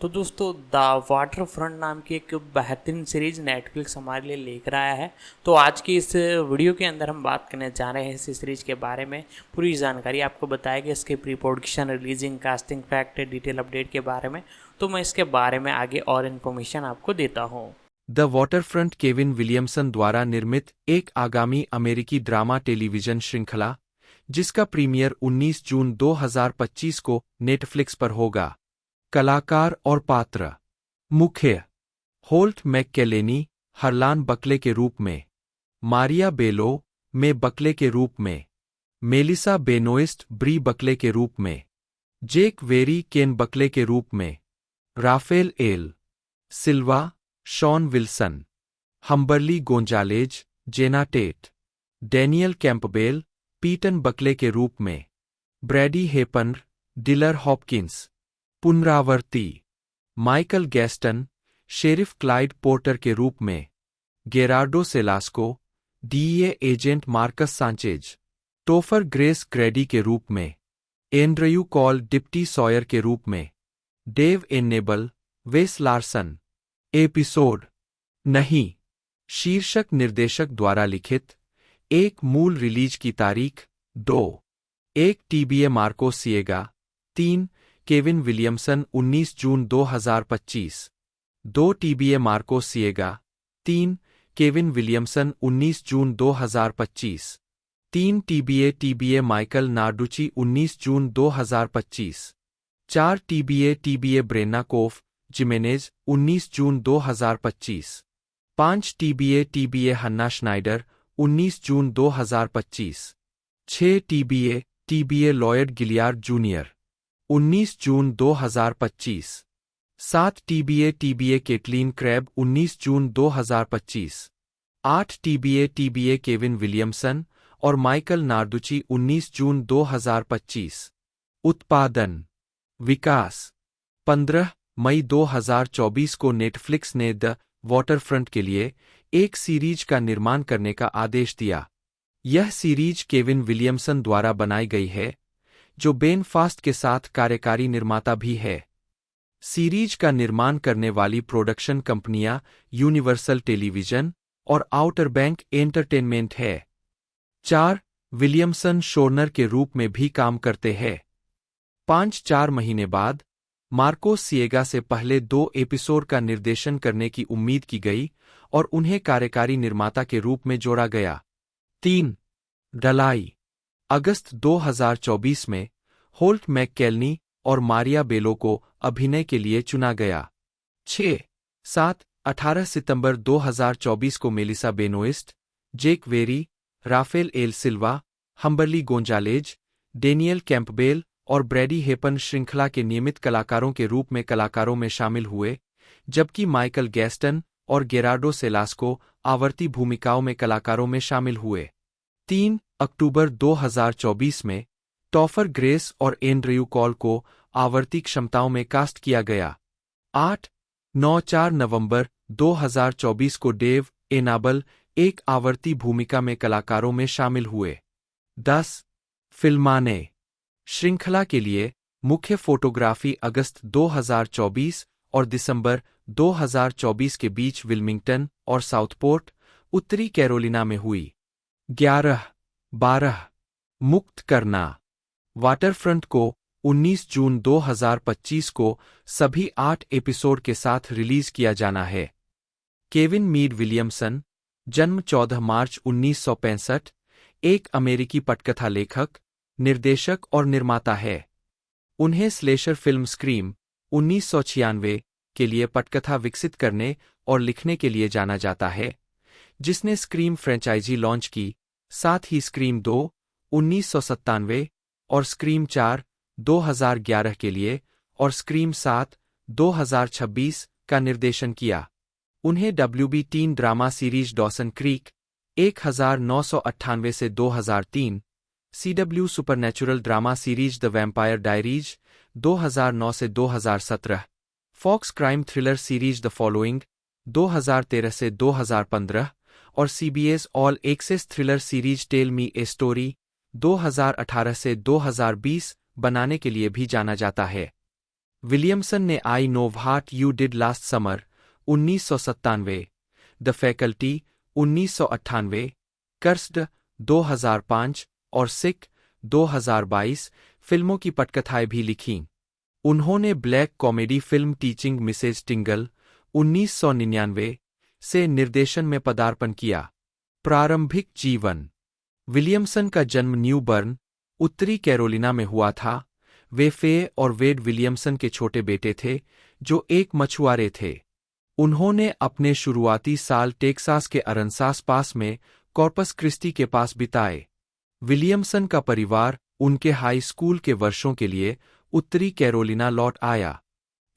तो दोस्तों the water front नाम की एक बेहतरीन सीरीज नेटफ्लिक्स हमारे लिए लेकर आया है। तो आज की इस वीडियो के अंदर हम बात करने जा रहे हैं इस सीरीज के बारे में। पूरी जानकारी आपको बताएगी इसके pre production, releasing, casting fact, detail update के बारे में। तो मैं इसके बारे में आगे और इन्फॉर्मेशन आपको देता हूँ। द वाटरफ्रंट केविन विलियमसन द्वारा निर्मित एक आगामी अमेरिकी ड्रामा टेलीविजन श्रृंखला, जिसका प्रीमियर 19 जून 2025 को नेटफ्लिक्स पर होगा। कलाकार और पात्र। मुख्य: होल्ट मैककेलेनी, हरलान बकले के रूप में; मारिया बेलो, में बकले के रूप में; मेलिसा बेनोइस्ट, ब्री बकले के रूप में; जेक वेरी, केन बकले के रूप में; Rafael L Silva, Shawn Wilson; Humberly Gonzalez, Jenna Tate; Daniel Campbell, Peyton Buckley के रूप में; ब्रैडी हेपन, डिलर हॉपकिंस; पुनरावर्ती: Michael Gaston, sheriff Clyde Porter के रूप में; Gerardo Celasco, DEA agent Marcus Sanchez; Topher Grace Grady के रूप में; एंड्रयू कॉल, डिप्टी सॉयर के रूप में; डेव एन्नेबल, वेस लार्सन। एपिसोड नहीं। शीर्षक निर्देशक द्वारा लिखित। एक मूल रिलीज की तारीख 2 टीबीए मार्को सिएगा। 3 केविन विलियमसन 19 जून 2025। 2 टीबीए मार्को सिएगा। 3 केविन विलियमसन 19 जून 2025। 3 टीबीए माइकल नार्डुची 19 जून 2025। 4 टीबीए ब्रेन्ना कोफ, जिमेनेज 19 जून 2025। 5 टीबीए हन्ना श्नाइडर 19 जून 2025। 6 टीबीए लॉयड गिलियार्ड जूनियर 19 जून 2025। 7 टीबीए केटलीन क्रैब 19 जून 2025। 8 टीबीए केविन विलियमसन और माइकल नार्डुची 19 जून 2025। उत्पादन विकास 15 मई 2024 को नेटफ्लिक्स ने द वाटरफ्रंट के लिए एक सीरीज का निर्माण करने का आदेश दिया। यह सीरीज केविन विलियमसन द्वारा बनाई गई है, जो बेन फास्ट के साथ कार्यकारी निर्माता भी है। सीरीज का निर्माण करने वाली प्रोडक्शन कंपनियां यूनिवर्सल टेलीविजन और आउटर बैंक एंटरटेनमेंट है। 4 विलियमसन शोरनर के रूप में भी काम करते हैं। 4 महीने बाद मार्को सिएगा से पहले 2 एपिसोड का निर्देशन करने की उम्मीद की गई और उन्हें कार्यकारी निर्माता के रूप में जोड़ा गया। 3 ढलाई अगस्त 2024 में होल्ट मैककेलनी और मारिया बेलो को अभिनय के लिए चुना गया। 18 सितंबर 2024 को मेलिसा बेनोइस्ट, जेक वेरी, राफेल एल सिल्वा, हम्बरली गोंजालेज, डेनियल कैंपबेल और ब्रैडी हेपन श्रृंखला के नियमित कलाकारों के रूप में कलाकारों में शामिल हुए, जबकि माइकल गैस्टन और गेरार्डो सेलास्को आवर्ती भूमिकाओं में कलाकारों में शामिल हुए। 3 अक्टूबर 2024 में टॉफर ग्रेस और एंड्रयू कॉल को आवर्ती क्षमताओं में कास्ट किया गया। 4 नवंबर 2024 को डेव एनाबल एक आवर्ती भूमिका में कलाकारों में शामिल हुए। 10 फिल्माने श्रृंखला के लिए मुख्य फोटोग्राफी अगस्त 2024 और दिसंबर 2024 के बीच विल्मिंगटन और साउथपोर्ट, उत्तरी कैरोलिना में हुई। 11-12 मुक्त करना वाटरफ्रंट को 19 जून 2025 को सभी 8 एपिसोड के साथ रिलीज किया जाना है। केविन मीड विलियमसन, जन्म 14 मार्च 1965, एक अमेरिकी पटकथा लेखक, निर्देशक और निर्माता है। उन्हें स्लेशर फिल्म स्क्रीम 1996 के लिए पटकथा विकसित करने और लिखने के लिए जाना जाता है, जिसने स्क्रीम फ्रेंचाइजी लॉन्च की। साथ ही स्क्रीम 2 1997 और स्क्रीम 4 2011 के लिए और स्क्रीम 7 2026 का निर्देशन किया। उन्हें WB-टीन ड्रामा सीरीज डॉसन क्रीक 1998 से 2003, CW supernatural drama series the vampire diaries 2009 से 2017, Fox crime thriller series the following 2013 से 2015 और CBS all access thriller series tell me a story 2018 से 2020 बनाने के लिए भी जाना जाता है। विलियमसन ने I know what you did last summer 1997, the faculty 1998, cursed 2005 और सिक 2022 फिल्मों की पटकथाएं भी लिखीं। उन्होंने black comedy film teaching Mrs Tingle 1999 से निर्देशन में पदार्पण किया। प्रारंभिक जीवन। विलियमसन का जन्म न्यू बर्न, उत्तरी कैरोलिना में हुआ था। वे फे और वेड विलियमसन के छोटे बेटे थे, जो एक मछुआरे थे। उन्होंने अपने शुरुआती साल टेक्सास के अरनसास पास में कॉर्पस क्रिस्टी के पास बिताए। विलियमसन का परिवार उनके हाई स्कूल के वर्षों के लिए उत्तरी कैरोलिना लौट आया।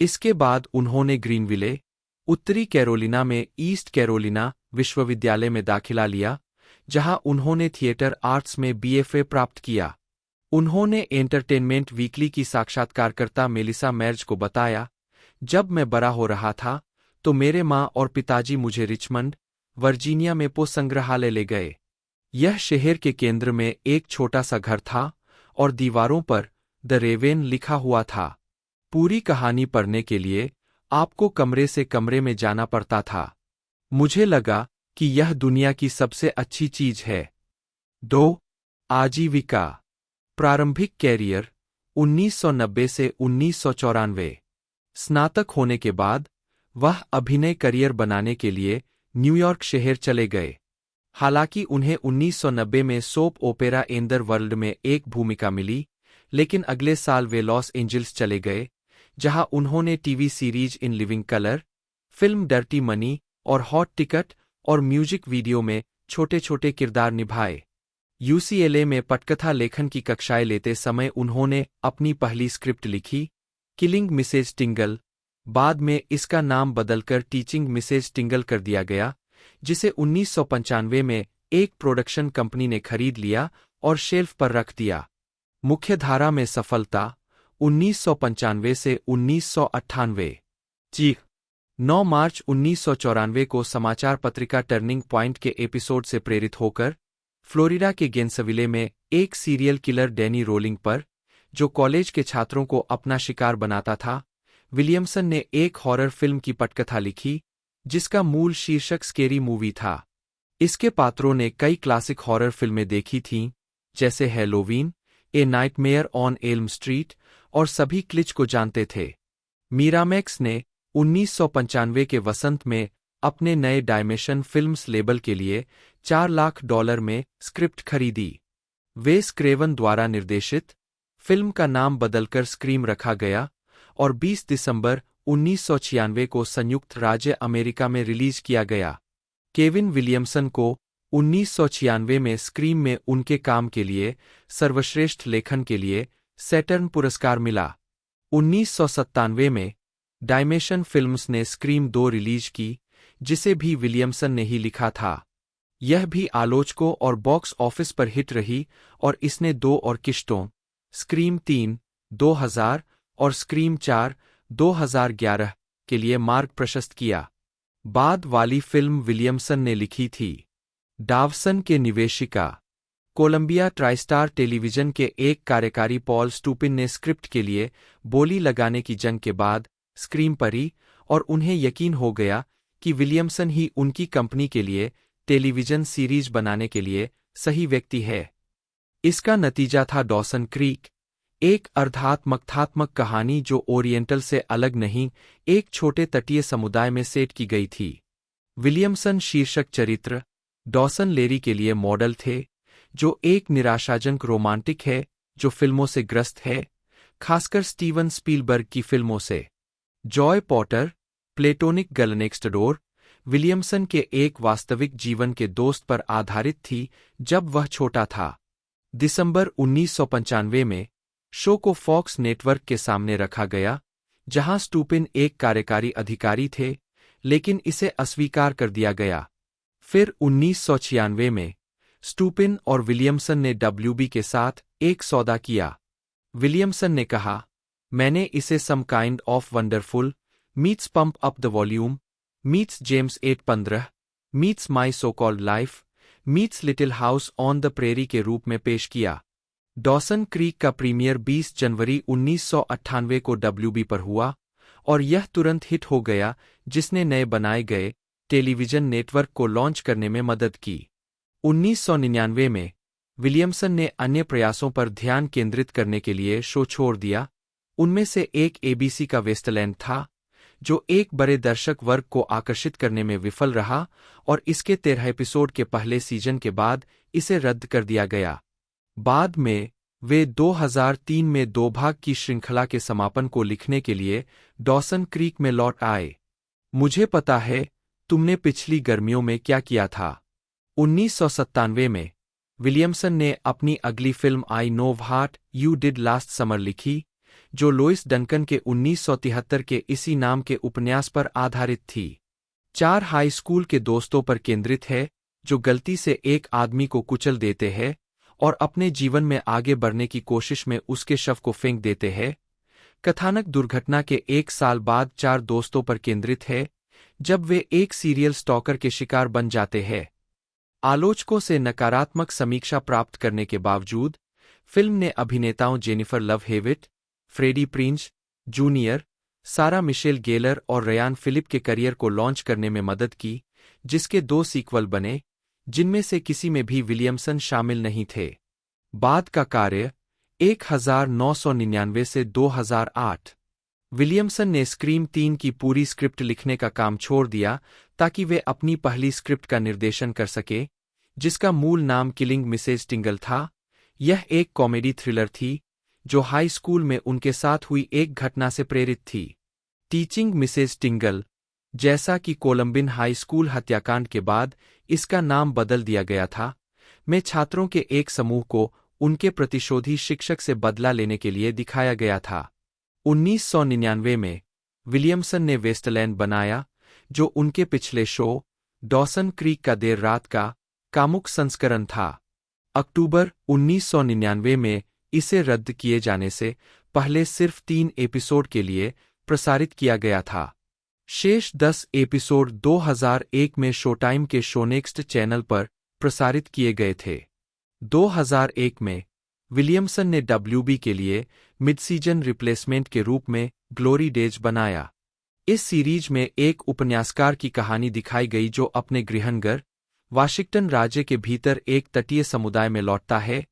इसके बाद उन्होंने ग्रीनविले, उत्तरी कैरोलिना में ईस्ट कैरोलिना विश्वविद्यालय में दाखिला लिया, जहां उन्होंने थिएटर आर्ट्स में बीएफए प्राप्त किया। उन्होंने एंटरटेनमेंट वीकली की साक्षात्कारकर्ता मेलिसा मैर्ज को बताया, जब मैं बड़ा हो रहा था तो मेरे माँ और पिताजी मुझे रिचमंड, वर्जीनिया में पो संग्रहालय ले गए। यह शहर के केंद्र में एक छोटा सा घर था और दीवारों पर द रेवेन लिखा हुआ था। पूरी कहानी पढ़ने के लिए आपको कमरे से कमरे में जाना पड़ता था। मुझे लगा कि यह दुनिया की सबसे अच्छी चीज है। 2. आजीविका। प्रारंभिक कैरियर 1990 से 1994। स्नातक होने के बाद वह अभिनय करियर बनाने के लिए न्यूयॉर्क शहर चले गए। हालांकि उन्हें 1990 में सोप ओपेरा एंडर वर्ल्ड में एक भूमिका मिली, लेकिन अगले साल वे लॉस एंजल्स चले गए, जहां उन्होंने TV series in living colour, film dirty money और हॉट टिकट और म्यूजिक वीडियो में छोटे-छोटे किरदार निभाए। यूसीएलए में पटकथा लेखन की कक्षाएं लेते समय उन्होंने अपनी पहली स्क्रिप्ट लिखी, किलिंग मिसेज टिंगल। बाद में इसका नाम बदलकर टीचिंग मिसेज टिंगल कर दिया गया, जिसे 1995 में एक प्रोडक्शन कंपनी ने खरीद लिया और शेल्फ पर रख दिया। मुख्यधारा में सफलता 1995 से 1998। 9 मार्च 1994 को समाचार पत्रिका टर्निंग पॉइंट के एपिसोड से प्रेरित होकर फ्लोरिडा के गेंसविले में एक सीरियल किलर डैनी रोलिंग पर, जो कॉलेज के छात्रों को अपना शिकार बनाता था, विलियमसन ने एक हॉरर फिल्म की पटकथा लिखी, जिसका मूल शीर्षक स्केरी मूवी था। इसके पात्रों ने कई क्लासिक हॉरर फिल्में देखी थीं, जैसे Halloween, A nightmare on Elm street, और सभी क्लिच को जानते थे। मीरामैक्स ने 1995 के वसंत में अपने नए डायमेंशन फिल्म्स लेबल के लिए $4 लाख में स्क्रिप्ट खरीदी। वे स्क्रेवन द्वारा निर्देशित फिल्म का नाम बदलकर स्क्रीम रखा गया और 20 दिसंबर 1996 को संयुक्त राज्य अमेरिका में रिलीज किया गया। केविन विलियमसन को 1996 में स्क्रीम में उनके काम के लिए सर्वश्रेष्ठ लेखन के लिए सैटर्न पुरस्कार मिला। 1997 में डायमेंशन फिल्म्स ने स्क्रीम 2 रिलीज की, जिसे भी विलियमसन ने ही लिखा था। यह भी आलोचकों और बॉक्स ऑफिस पर हिट रही और इसने 2 और किश्तों, स्क्रीम 3 2000 और स्क्रीम 4 2011 के लिए मार्ग प्रशस्त किया। बाद वाली फिल्म विलियमसन ने लिखी थी। डावसन के निवेशिका। कोलंबिया ट्राइस्टार टेलीविजन के एक कार्यकारी पॉल स्टूपिन ने स्क्रिप्ट के लिए बोली लगाने की जंग के बाद स्क्रीम पढ़ी और उन्हें यकीन हो गया कि विलियमसन ही उनकी कंपनी के लिए टेलीविजन सीरीज बनाने के लिए सही व्यक्ति है। इसका नतीजा था डॉसन क्रीक, एक अर्धात्मकथात्मक कहानी जो ओरिएंटल से अलग नहीं, एक छोटे तटीय समुदाय में सेट की गई थी। विलियमसन शीर्षक चरित्र डॉसन लेरी के लिए मॉडल थे, जो एक निराशाजनक रोमांटिक है जो फिल्मों से ग्रस्त है, खासकर स्टीवन स्पीलबर्ग की फिल्मों से। Joy Potter, platonic girl next door, Williamson के एक वास्तविक जीवन के दोस्त पर आधारित थी जब वह छोटा था। दिसंबर 1995 में शो को फॉक्स नेटवर्क के सामने रखा गया, जहां स्टूपिन एक कार्यकारी अधिकारी थे, लेकिन इसे अस्वीकार कर दिया गया। फिर 1996 में स्टूपिन और विलियमसन ने WB के साथ एक सौदा किया। विलियमसन ने कहा, मैंने इसे some kind of wonderful meets pump up the volume meets James 8:15 meets my so called life meets little house on the prairie के रूप में पेश किया। डॉसन क्रीक का प्रीमियर 20 जनवरी 1998 को WB पर हुआ और यह तुरंत हिट हो गया, जिसने नए बनाए गए टेलीविजन नेटवर्क को लॉन्च करने में मदद की। 1999 में विलियमसन ने अन्य प्रयासों पर ध्यान केंद्रित करने के लिए शो छोड़ दिया। उनमें से एक ABC का वेस्टलैंड था, जो एक बड़े दर्शक वर्ग को आकर्षित करने में विफल रहा और इसके 13 एपिसोड के पहले सीजन के बाद इसे रद्द कर दिया गया। बाद में वे 2003 में 2 भाग की श्रृंखला के समापन को लिखने के लिए डॉसन क्रीक में लौट आए। मुझे पता है तुमने पिछली गर्मियों में क्या किया था। 1997 में विलियमसन ने अपनी अगली film I know what you did last summer लिखी, जो लोइस डंकन के 1973 के इसी नाम के उपन्यास पर आधारित थी। 4 हाई स्कूल के दोस्तों पर केंद्रित है जो गलती से एक आदमी को कुचल देते हैं और अपने जीवन में आगे बढ़ने की कोशिश में उसके शव को फेंक देते हैं। कथानक दुर्घटना के 1 साल बाद 4 दोस्तों पर केंद्रित है जब वे एक सीरियल स्टॉकर के शिकार बन जाते हैं। आलोचकों से नकारात्मक समीक्षा प्राप्त करने के बावजूद फिल्म ने अभिनेताओं Jennifer Love Hewitt, Freddie Prinze Junior, Sarah Michelle Gellar और रयान फिलिप के करियर को लॉन्च करने में मदद की, जिसके 2 सीक्वल बने, जिनमें से किसी में भी विलियमसन शामिल नहीं थे। बाद का कार्य 1999 से 2008। विलियमसन ने स्क्रीम 3 की पूरी स्क्रिप्ट लिखने का काम छोड़ दिया ताकि वे अपनी पहली स्क्रिप्ट का निर्देशन कर सके, जिसका मूल नाम किलिंग मिसेज टिंगल था। यह एक कॉमेडी थ्रिलर थी जो हाई स्कूल में उनके साथ हुई एक घटना से प्रेरित थी। टीचिंग मिसेज टिंगल, जैसा कि कोलंबिन हाई स्कूल हत्याकांड के बाद इसका नाम बदल दिया गया था, में छात्रों के एक समूह को उनके प्रतिशोधी शिक्षक से बदला लेने के लिए दिखाया गया था। 1999 में विलियमसन ने वेस्टलैंड बनाया, जो उनके पिछले शो डॉसन क्रीक का देर रात का कामुक संस्करण था। अक्टूबर 1999 में इसे रद्द किए जाने से पहले सिर्फ 3 एपिसोड के लिए प्रसारित किया गया था। शेष 10 एपिसोड 2001 में शोटाइम के शोनेक्स्ट चैनल पर प्रसारित किए गए थे। 2001 में विलियमसन ने WB के लिए मिड-सीजन रिप्लेसमेंट के रूप में ग्लोरी डेज बनाया। इस सीरीज में एक उपन्यासकार की कहानी दिखाई गई जो अपने गृहनगर वाशिंगटन राज्य के भीतर एक तटीय समुदाय में लौटता है,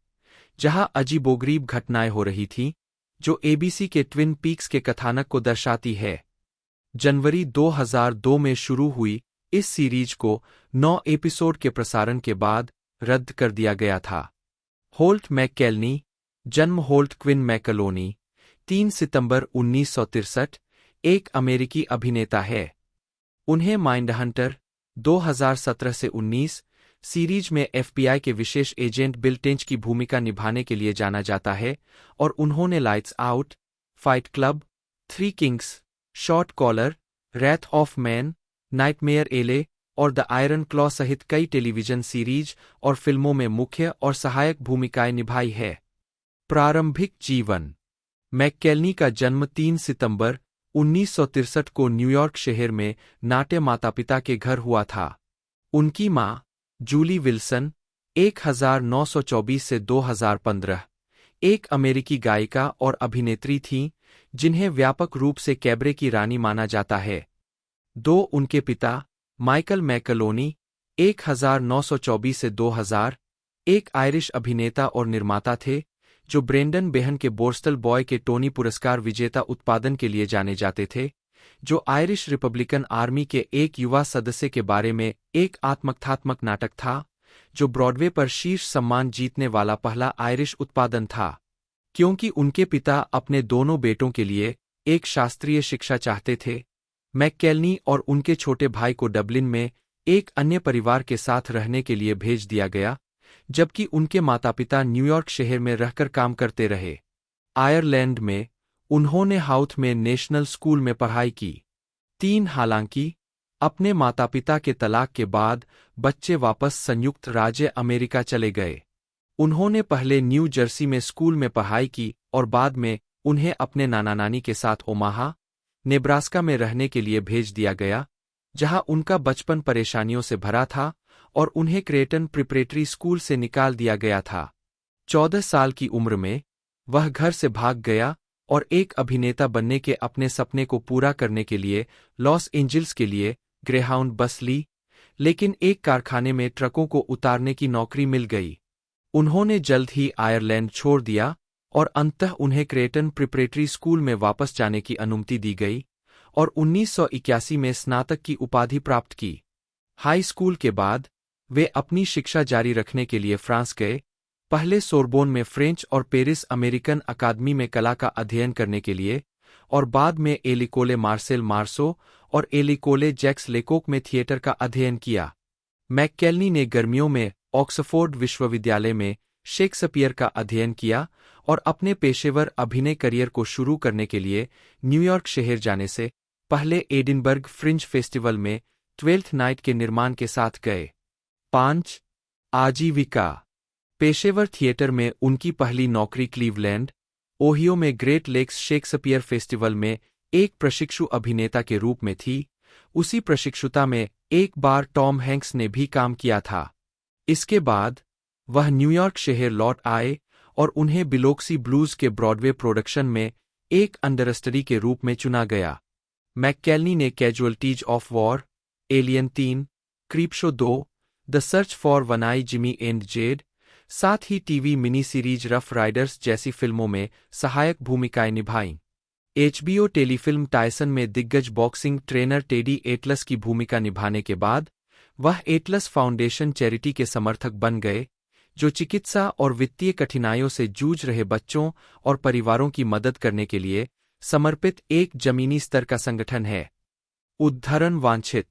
जहां अजीबोगरीब घटनाएं हो रही थीं, जो ABC के ट्विन पीक्स के कथानक को दर्शाती है। जनवरी 2002 में शुरू हुई इस सीरीज को 9 एपिसोड के प्रसारण के बाद रद्द कर दिया गया था। होल्ट मैककेलनी, जन्म होल्ट क्विन मैकलोनी, 3 सितंबर 1963, एक अमेरिकी अभिनेता है। उन्हें माइंडहंटर 2017 से 19 सीरीज में FBI के विशेष एजेंट बिल टेंच की भूमिका निभाने के लिए जाना जाता है और उन्होंने lights out, fight club, 3 kings, short collar, wrath of man, nightmare alley और द आयरन क्लॉ सहित कई टेलीविजन सीरीज और फिल्मों में मुख्य और सहायक भूमिकाएं निभाई है। प्रारंभिक जीवन। मैककेलनी का जन्म 3 सितंबर 1963 को न्यूयॉर्क शहर में नाट्य माता-पिता के घर हुआ था। उनकी मां, जूली विल्सन, 1924 से 2015, एक अमेरिकी गायिका और अभिनेत्री थीं, जिन्हें व्यापक रूप से कैबरे की रानी माना जाता है। 2 उनके पिता, माइकल मैकलोनी, 1924 से 2000, एक आयरिश अभिनेता और निर्माता थे, जो ब्रेंडन बेहन के बोर्स्टल बॉय के टोनी पुरस्कार विजेता उत्पादन के लिए जाने जाते थे, जो आयरिश रिपब्लिकन आर्मी के एक युवा सदस्य के बारे में एक आत्मकथात्मक नाटक था, जो ब्रॉडवे पर शीर्ष सम्मान जीतने वाला पहला आयरिश उत्पादन था। क्योंकि उनके पिता अपने दोनों बेटों के लिए एक शास्त्रीय शिक्षा चाहते थे, मैककेलनी और उनके छोटे भाई को डबलिन में एक अन्य परिवार के साथ रहने के लिए भेज दिया गया, जबकि उनके माता-पिता न्यूयॉर्क शहर में रहकर काम करते रहे। आयरलैंड में उन्होंने हाउथ में नेशनल स्कूल में पढ़ाई की। 3 हालांकि अपने माता-पिता के तलाक के बाद बच्चे वापस संयुक्त राज्य अमेरिका चले गए। उन्होंने पहले न्यू जर्सी में स्कूल में पढ़ाई की और बाद में उन्हें अपने नाना-नानी के साथ ओमाहा, नेब्रास्का में रहने के लिए भेज दिया गया, जहां उनका बचपन परेशानियों से भरा था और उन्हें क्रेटन प्रिपरेटरी स्कूल से निकाल दिया गया था। 14 साल की उम्र में वह घर से भाग गया और एक अभिनेता बनने के अपने सपने को पूरा करने के लिए लॉस एंजिल्स के लिए ग्रेहाउंड बस ली, लेकिन एक कारखाने में ट्रकों को उतारने की नौकरी मिल गई। उन्होंने जल्द ही आयरलैंड छोड़ दिया और अंततः उन्हें क्रेटन प्रिपरेटरी स्कूल में वापस जाने की अनुमति दी गई और 1981 में स्नातक की उपाधि प्राप्त की। हाई स्कूल के बाद वे अपनी शिक्षा जारी रखने के लिए फ्रांस गए, पहले सोरबोन में फ्रेंच और पेरिस अमेरिकन अकादमी में कला का अध्ययन करने के लिए, और बाद में एलिकोले मार्सेल मार्सो और एलिकोले जैक्स लेकोक में थिएटर का अध्ययन किया। मैककेलनी ने गर्मियों में ऑक्सफोर्ड विश्वविद्यालय में शेक्सपियर का अध्ययन किया और अपने पेशेवर अभिनय करियर को शुरू करने के लिए न्यूयॉर्क शहर जाने से पहले एडिनबर्ग फ्रिंज फेस्टिवल में 12th नाइट के निर्माण के साथ गए। 5. आजीविका। पेशेवर थिएटर में उनकी पहली नौकरी क्लीवलैंड, ओहियो में ग्रेट लेक्स शेक्सपियर फेस्टिवल में एक प्रशिक्षु अभिनेता के रूप में थी। उसी प्रशिक्षुता में एक बार टॉम हैंक्स ने भी काम किया था। इसके बाद वह न्यूयॉर्क शहर लौट आए और उन्हें बिलोक्सी ब्लूज के ब्रॉडवे प्रोडक्शन में एक अंडरस्टडी के रूप में चुना गया। मैककेलनी ने casualties of war, alien 3, Creepshow 2, the search for one eye Jimmy and Jed, साथ ही TV mini series rough riders जैसी फिल्मों में सहायक भूमिकाएं निभाईं। HBO टेलीफिल्म टायसन में दिग्गज बॉक्सिंग ट्रेनर टेडी एटलस की भूमिका निभाने के बाद वह एटलस फाउंडेशन चैरिटी के समर्थक बन गए, जो चिकित्सा और वित्तीय कठिनाइयों से जूझ रहे बच्चों और परिवारों की मदद करने के लिए समर्पित एक जमीनी स्तर का संगठन है। उद्धरण वांछित।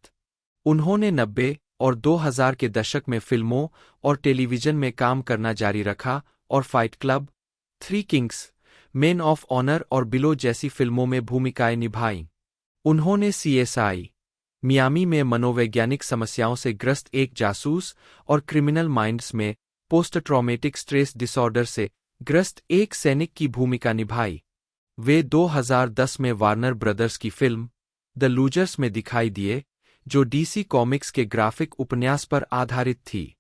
उन्होंने 90 और 2000 के दशक में फिल्मों और टेलीविजन में काम करना जारी रखा और fight club, 3 kings, men of honour और बिलो जैसी फिल्मों में भूमिकाएं निभाईं। उन्होंने CSI मियामी में मनोवैज्ञानिक समस्याओं से ग्रस्त एक जासूस और क्रिमिनल माइंड्स में पोस्ट ट्रॉमेटिक स्ट्रेस डिसऑर्डर से ग्रस्त एक सैनिक की भूमिका निभाई। वे 2010 में वार्नर ब्रदर्स की फिल्म द लूजर्स में दिखाई दिए, जो DC कॉमिक्स के ग्राफिक उपन्यास पर आधारित थी।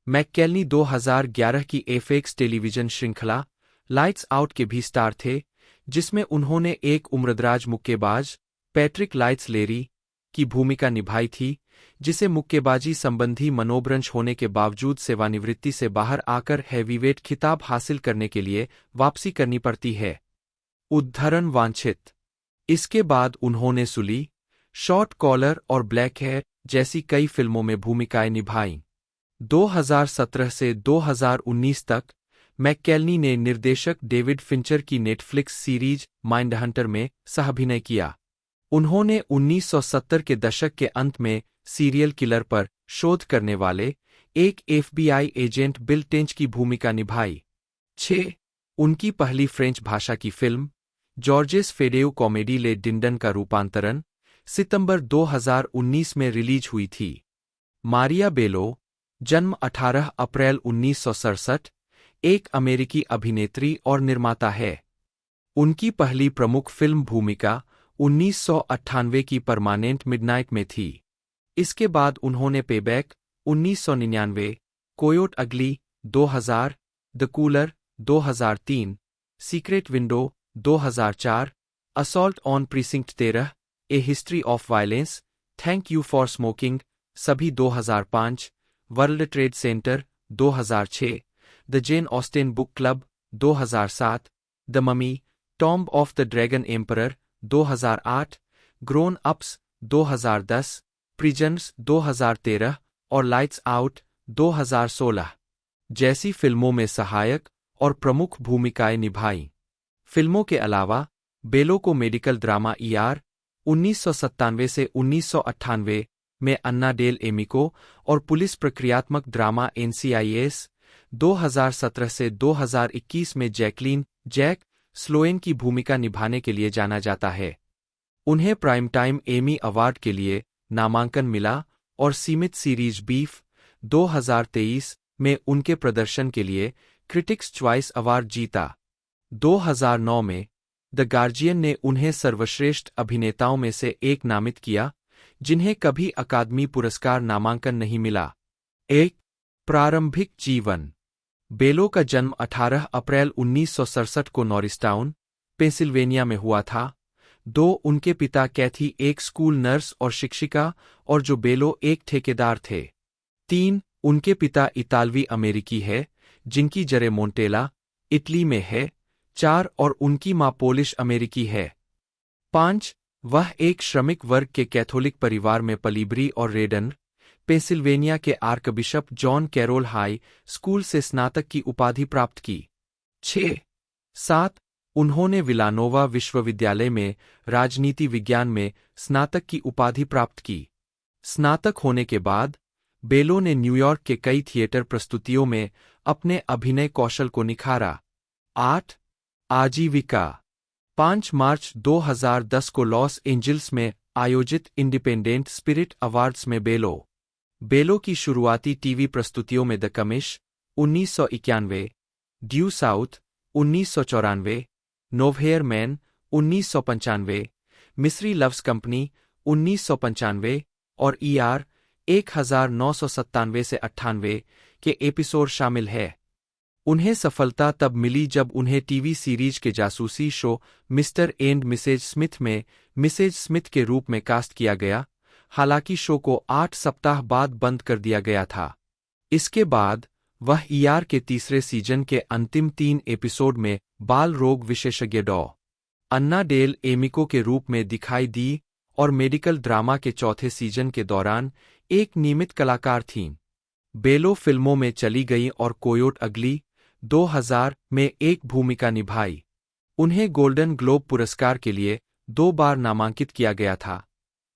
मैककेलनी 2011 की FX टेलीविजन श्रृंखला लाइट्स आउट के भी स्टार थे, जिसमें उन्होंने एक उम्रदराज मुक्केबाज, पैट्रिक लाइट्स लेरी, की भूमिका निभाई थी, जिसे मुक्केबाजी संबंधी मनोभ्रंश होने के बावजूद सेवानिवृत्ति से बाहर आकर हैवीवेट खिताब हासिल करने के लिए वापसी करनी पड़ती है। उद्धरण वांछित। इसके बाद उन्होंने सुली, शॉर्ट कॉलर और ब्लैक हेयर जैसी कई फिल्मों में भूमिकाएं निभाईं। 2017 से 2019 तक मैककेलनी ने निर्देशक डेविड फिंचर की नेटफ्लिक्स सीरीज माइंडहंटर में सह-अभिनय किया। उन्होंने 1970 के दशक के अंत में सीरियल किलर पर शोध करने वाले एक FBI एजेंट बिल टेंच की भूमिका निभाई। 6. उनकी पहली फ्रेंच भाषा की फिल्म जॉर्जेस फेडेउ कॉमेडी ले डिंडन का रूपांतरण सितंबर 2019 में रिलीज हुई थी। मारिया बेलो, जन्म 18 अप्रैल 1967, एक अमेरिकी अभिनेत्री और निर्माता है। उनकी पहली प्रमुख फिल्म भूमिका 1998 की परमानेंट मिडनाइट में थी। इसके बाद उन्होंने payback 1999, coyote ugly 2000, the cooler 2003, secret window 2004, assault on precinct 13, a history of violence, thank you for smoking सभी 2005, World Trade Center 2006, the Jane Austen book club 2007, the mummy, tomb of the dragon emperor 2008, grown ups 2010, prisoners 2013 और lights out 2016 जैसी फिल्मों में सहायक और प्रमुख भूमिकाएं निभाईं। फिल्मों के अलावा बेलो को मेडिकल ड्रामा ER 1997 से 1998 में अन्ना डेल एमिको और पुलिस प्रक्रियात्मक ड्रामा NCIS 2017 से 2021 में जैकलीन जैक स्लोएन की भूमिका निभाने के लिए जाना जाता है। उन्हें प्राइम टाइम एमी अवार्ड के लिए नामांकन मिला और सीमित सीरीज बीफ 2023 में उनके प्रदर्शन के लिए क्रिटिक्स चॉइस अवार्ड जीता। 2009 में द गार्जियन ने उन्हें सर्वश्रेष्ठ अभिनेताओं में से एक नामित किया, जिन्हें कभी अकादमी पुरस्कार नामांकन नहीं मिला। 1. प्रारंभिक जीवन। बेलो का जन्म 18 अप्रैल 1967 को नॉरिसटाउन, पेंसिल्वेनिया में हुआ था। 2 उनके पिता कैथी एक स्कूल नर्स और शिक्षिका और जो बेलो एक ठेकेदार थे। 3 उनके पिता इतालवी अमेरिकी है जिनकी जड़ें मोंटेला, इटली में है। 4 और उनकी मां पोलिश अमेरिकी है। 5 वह एक श्रमिक वर्ग के कैथोलिक परिवार में पलीबरी और रेडन, पेंसिल्वेनिया के archbishop John Carroll high school से स्नातक की उपाधि प्राप्त की। 7 उन्होंने विलानोवा विश्वविद्यालय में राजनीति विज्ञान में स्नातक की उपाधि प्राप्त की। स्नातक होने के बाद बेलो ने न्यूयॉर्क के कई थिएटर प्रस्तुतियों में अपने अभिनय कौशल को निखारा। 8 आजीविका 5 मार्च 2010 को लॉस एंजिल्स में आयोजित इंडिपेंडेंट स्पिरिट अवार्ड्स में बेलो की शुरुआती टीवी प्रस्तुतियों में द कमिश 1991, ड्यू साउथ 1994, नोवहेयर मैन 1995, मिस्री लव्स कंपनी 1995 और ER 1997 से 98 के एपिसोड शामिल है। उन्हें सफलता तब मिली जब उन्हें टीवी सीरीज के जासूसी show Mr and Mrs Smith में मिसेज स्मिथ के रूप में कास्ट किया गया, हालांकि शो को 8 सप्ताह बाद बंद कर दिया गया था। इसके बाद वह ER के तीसरे सीजन के अंतिम 3 एपिसोड में बाल रोग विशेषज्ञ डॉ. अन्ना डेल एमिको के रूप में दिखाई दी और मेडिकल ड्रामा के चौथे सीजन के दौरान एक नियमित कलाकार थीं। बेलो फिल्मों में चली गईं और कोयोट अगली 2000 में एक भूमिका निभाई। उन्हें गोल्डन ग्लोब पुरस्कार के लिए 2 बार नामांकित किया गया था।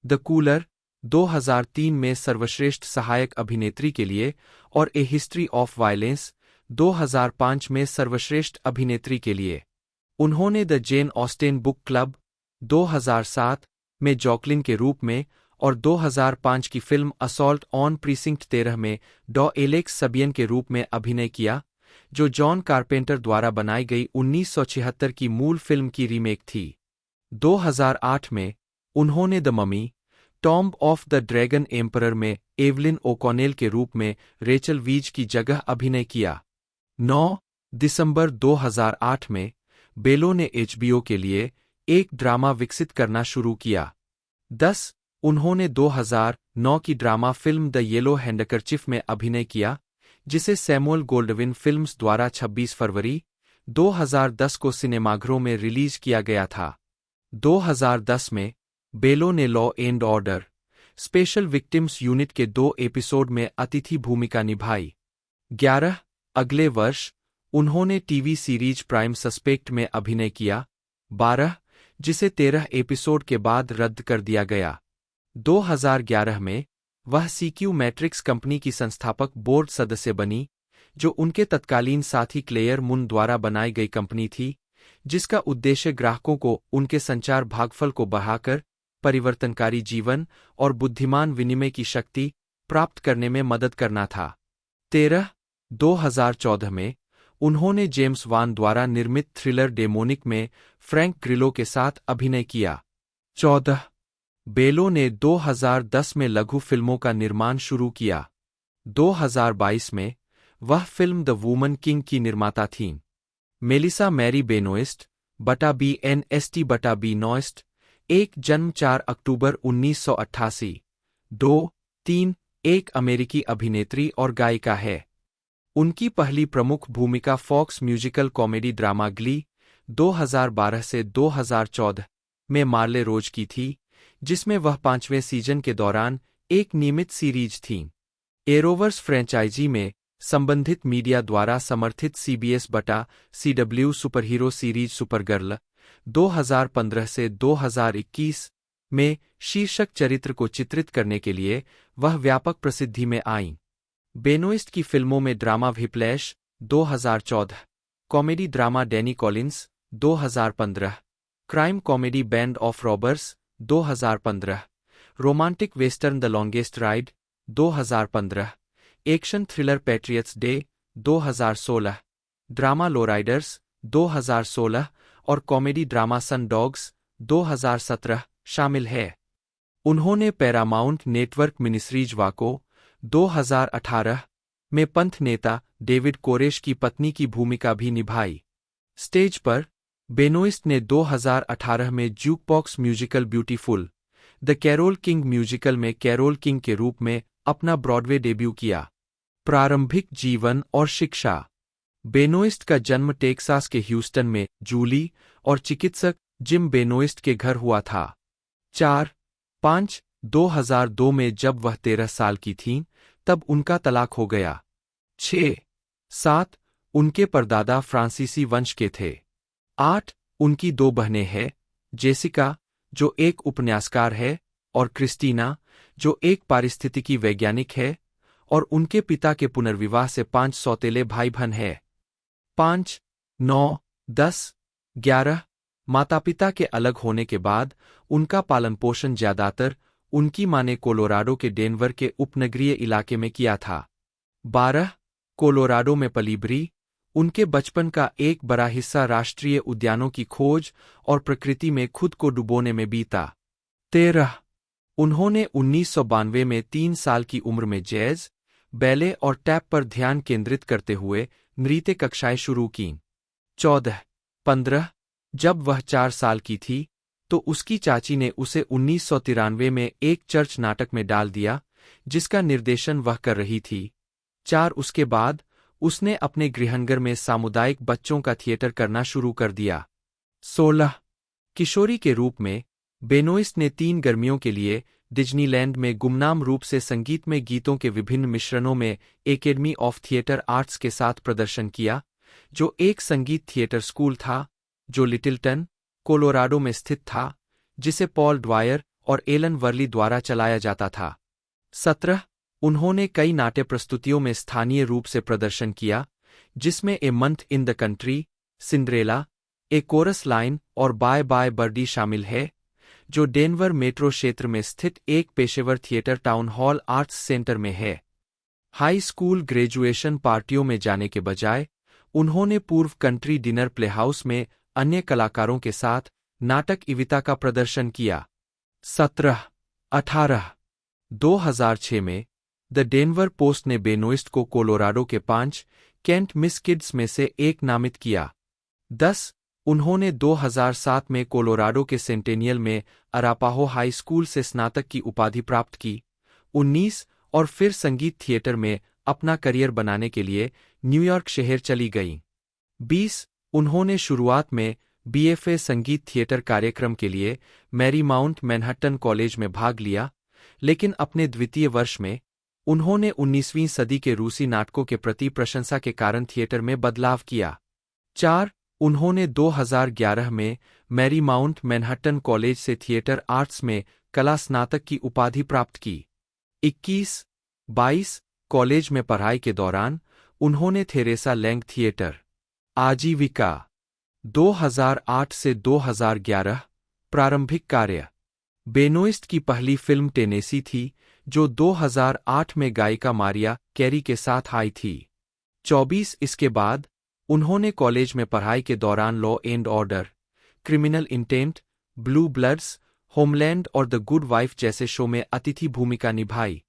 द कूलर 2003 में सर्वश्रेष्ठ सहायक अभिनेत्री के लिए और ए हिस्ट्री ऑफ वायलेंस 2005 में सर्वश्रेष्ठ अभिनेत्री के लिए। उन्होंने the Jane Austen book club 2007 में जॉकलिन के रूप में और 2005 की फिल्म असॉल्ट ऑन प्रीसिंक्ट 13 में डॉ एलेक्स सबियन के रूप में अभिनय किया, जो जॉन कारपेंटर द्वारा बनाई गई 1976 की मूल फिल्म की रीमेक थी। 2008 में उन्होंने the mummy, tomb of the dragon emperor में एवलिन ओकॉनेल के रूप में रेचल वीज की जगह अभिनय किया। 9 दिसंबर 2008 में बेलो ने HBO के लिए एक ड्रामा विकसित करना शुरू किया। 10 उन्होंने 2009 की ड्रामा फिल्म द येलो हैंडकरचिफ में अभिनय किया, जिसे सैमुअल गोल्डविन फिल्म्स द्वारा 26 फरवरी 2010 को सिनेमाघरों में रिलीज किया गया था। 2010 में बेलो ने law and order special victims unit के 2 एपिसोड में अतिथि भूमिका निभाई। 11 अगले वर्ष उन्होंने टीवी सीरीज प्राइम सस्पेक्ट में अभिनय किया। 12 जिसे 13 एपिसोड के बाद रद्द कर दिया गया। 2011 में वह CQ मैट्रिक्स कंपनी की संस्थापक बोर्ड सदस्य बनी, जो उनके तत्कालीन साथी क्लेयर मुन द्वारा बनाई गई कंपनी थी, जिसका उद्देश्य ग्राहकों को उनके संचार भागफल को बढ़ाकर परिवर्तनकारी जीवन और बुद्धिमान विनिमय की शक्ति प्राप्त करने में मदद करना था। 13 2014 में उन्होंने जेम्स वान द्वारा निर्मित थ्रिलर डेमोनिक में फ्रैंक ग्रिलो के साथ अभिनय किया। 14 बेलो ने 2010 में लघु फिल्मों का निर्माण शुरू किया। 2022 में वह फिल्म द वुमन किंग की निर्माता थीं। मेलिसा मैरी बेनोइस्ट (BNST नॉइस्ट) एक जन्म 4 अक्टूबर 1988, 2-3 एक अमेरिकी अभिनेत्री और गायिका है। उनकी पहली प्रमुख भूमिका Fox musical comedy drama glee 2012 से 2014 में मार्ले रोज की थी, जिसमें वह 5वें सीजन के दौरान एक नियमित सीरीज थीं। एरोवर्स फ्रेंचाइजी में संबंधित मीडिया द्वारा समर्थित CBS/CW सुपरहीरो सीरीज सुपरगर्ल 2015 से 2021 में शीर्षक चरित्र को चित्रित करने के लिए वह व्यापक प्रसिद्धि में आईं। बेनोइस्ट की फिल्मों में drama Whiplash 2014, comedy drama Danny Collins 2015, crime comedy band of robbers 2015, romantic western the longest ride 2015, action thriller patriots day 2016, drama Lowriders 2016 और कॉमेडी ड्रामा सन डॉग्स 2017 शामिल है। उन्होंने पैरामाउंट नेटवर्क मिनिस्ट्रीज वाको 2018 में पंथ नेता डेविड कोरेश की पत्नी की भूमिका भी निभाई। स्टेज पर बेनोइस्ट ने 2018 में jukebox musical beautiful the Carole King musical में कैरोल किंग के रूप में अपना ब्रॉडवे डेब्यू किया। प्रारंभिक जीवन और शिक्षा। बेनोइस्ट का जन्म टेक्सास के ह्यूस्टन में जूली और चिकित्सक जिम बेनोइस्ट के घर हुआ था। 4-5-2002 में जब वह 13 साल की थीं, तब उनका तलाक हो गया। 6-7 उनके परदादा फ्रांसीसी वंश के थे। 8 उनकी 2 बहनें हैं, जेसिका जो एक उपन्यासकार है और क्रिस्टीना जो एक पारिस्थितिकी वैज्ञानिक है, और उनके पिता के पुनर्विवाह से 5 सौतेले भाई बहन हैं। 5-9-10-11 माता-पिता के अलग होने के बाद उनका पालन पोषण ज्यादातर उनकी मां ने कोलोराडो के डेनवर के उपनगरीय इलाके में किया था। 12 कोलोराडो में पली-बड़ी, उनके बचपन का एक बड़ा हिस्सा राष्ट्रीय उद्यानों की खोज और प्रकृति में खुद को डुबोने में बीता। 13 उन्होंने 1992 में 3 साल की उम्र में जैज, बैले और टैप पर ध्यान केंद्रित करते हुए नृत्य कक्षाएं शुरू कीं। 14-15 जब वह 4 साल की थी, तो उसकी चाची ने उसे 1993 में एक चर्च नाटक में डाल दिया, जिसका निर्देशन वह कर रही थी। 4 उसके बाद उसने अपने गृहनगर में सामुदायिक बच्चों का थिएटर करना शुरू कर दिया। 16 किशोरी के रूप में बेनोइस्ट ने 3 गर्मियों के लिए डिज्नीलैंड में गुमनाम रूप से संगीतमय गीतों के विभिन्न मिश्रणों में एकेडमी ऑफ थिएटर आर्ट्स के साथ प्रदर्शन किया, जो एक संगीत थिएटर स्कूल था जो लिटिलटन, कोलोराडो में स्थित था, जिसे पॉल ड्वायर और एलन वर्ली द्वारा चलाया जाता था। 17 उन्होंने कई नाट्य प्रस्तुतियों में स्थानीय रूप से प्रदर्शन किया, जिसमें a month in the country, Cinderella, a chorus line और बाय बाय बर्डी शामिल है, जो डेनवर मेट्रो क्षेत्र में स्थित एक पेशेवर theatre town hall arts centre में है। हाई स्कूल ग्रेजुएशन पार्टियों में जाने के बजाय उन्होंने पूर्व कंट्री डिनर प्लेहाउस में अन्य कलाकारों के साथ नाटक इविता का प्रदर्शन किया। 17-18 2006 में द डेनवर पोस्ट ने बेनोइस्ट को कोलोराडो के 5 केंट मिस किड्स में से एक नामित किया। 10 उन्होंने 2007 में कोलोराडो के सेंटेनियल में अरापाहो हाई स्कूल से स्नातक की उपाधि प्राप्त की। 19 और फिर संगीत थिएटर में अपना करियर बनाने के लिए न्यूयॉर्क शहर चली गईं। 20 उन्होंने शुरुआत में बीएफए संगीत थिएटर कार्यक्रम के लिए मैरीमाउंट मैनहट्टन कॉलेज में भाग लिया, लेकिन अपने द्वितीय वर्ष में उन्होंने 19वीं सदी के रूसी नाटकों के प्रति प्रशंसा के कारण थिएटर में बदलाव किया। 4 उन्होंने 2011 में मैरीमाउंट मैनहट्टन कॉलेज से थिएटर आर्ट्स में कला स्नातक की उपाधि प्राप्त की। 21-22 कॉलेज में पढ़ाई के दौरान उन्होंने थेरेसा लैंग थिएटर आजीविका 2008 से 2011 प्रारंभिक कार्य। बेनोइस्ट की पहली फिल्म टेनेसी थी, जो 2008 में गायिका मारिया कैरी के साथ आई थी। 24 इसके बाद उन्होंने कॉलेज में पढ़ाई के दौरान law and order, criminal intent, blue bloods, homeland और द गुड वाइफ जैसे शो में अतिथि भूमिका निभाई।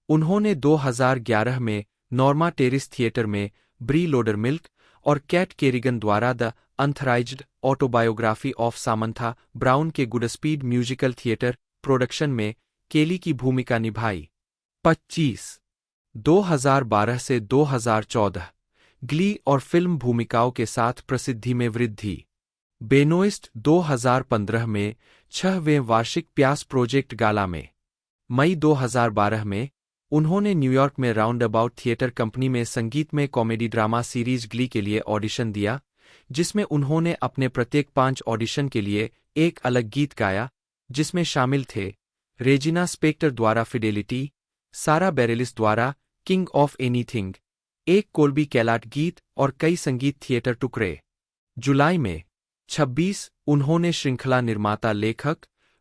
उन्होंने 2011 में नॉर्मा टेरिस थिएटर में ब्री लोडरमिल्क और कैट केरिगन द्वारा the unauthorised autobiography of Samantha Brown के गुडस्पीड म्यूजिकल थिएटर प्रोडक्शन में केली की भूमिका निभाई। 25 2012 से 2014 ग्ली और फिल्म भूमिकाओं के साथ प्रसिद्धि में वृद्धि। बेनोइस्ट 2015 में 6वें वार्षिक प्यास प्रोजेक्ट गाला में। मई 2012 में उन्होंने न्यूयॉर्क में राउंड अबाउट थिएटर कंपनी में संगीतमय कॉमेडी ड्रामा सीरीज ग्ली के लिए ऑडिशन दिया, जिसमें उन्होंने अपने प्रत्येक 5 ऑडिशन के लिए एक अलग गीत गाया, जिसमें शामिल थे रेजिना स्पेक्टर द्वारा फिडेलिटी, सारा बेरेलिस द्वारा किंग ऑफ एनीथिंग, एक कोल्बी कैलाट गीत और कई संगीत थिएटर टुकड़े। जुलाई में 26 उन्होंने श्रृंखला निर्माता लेखक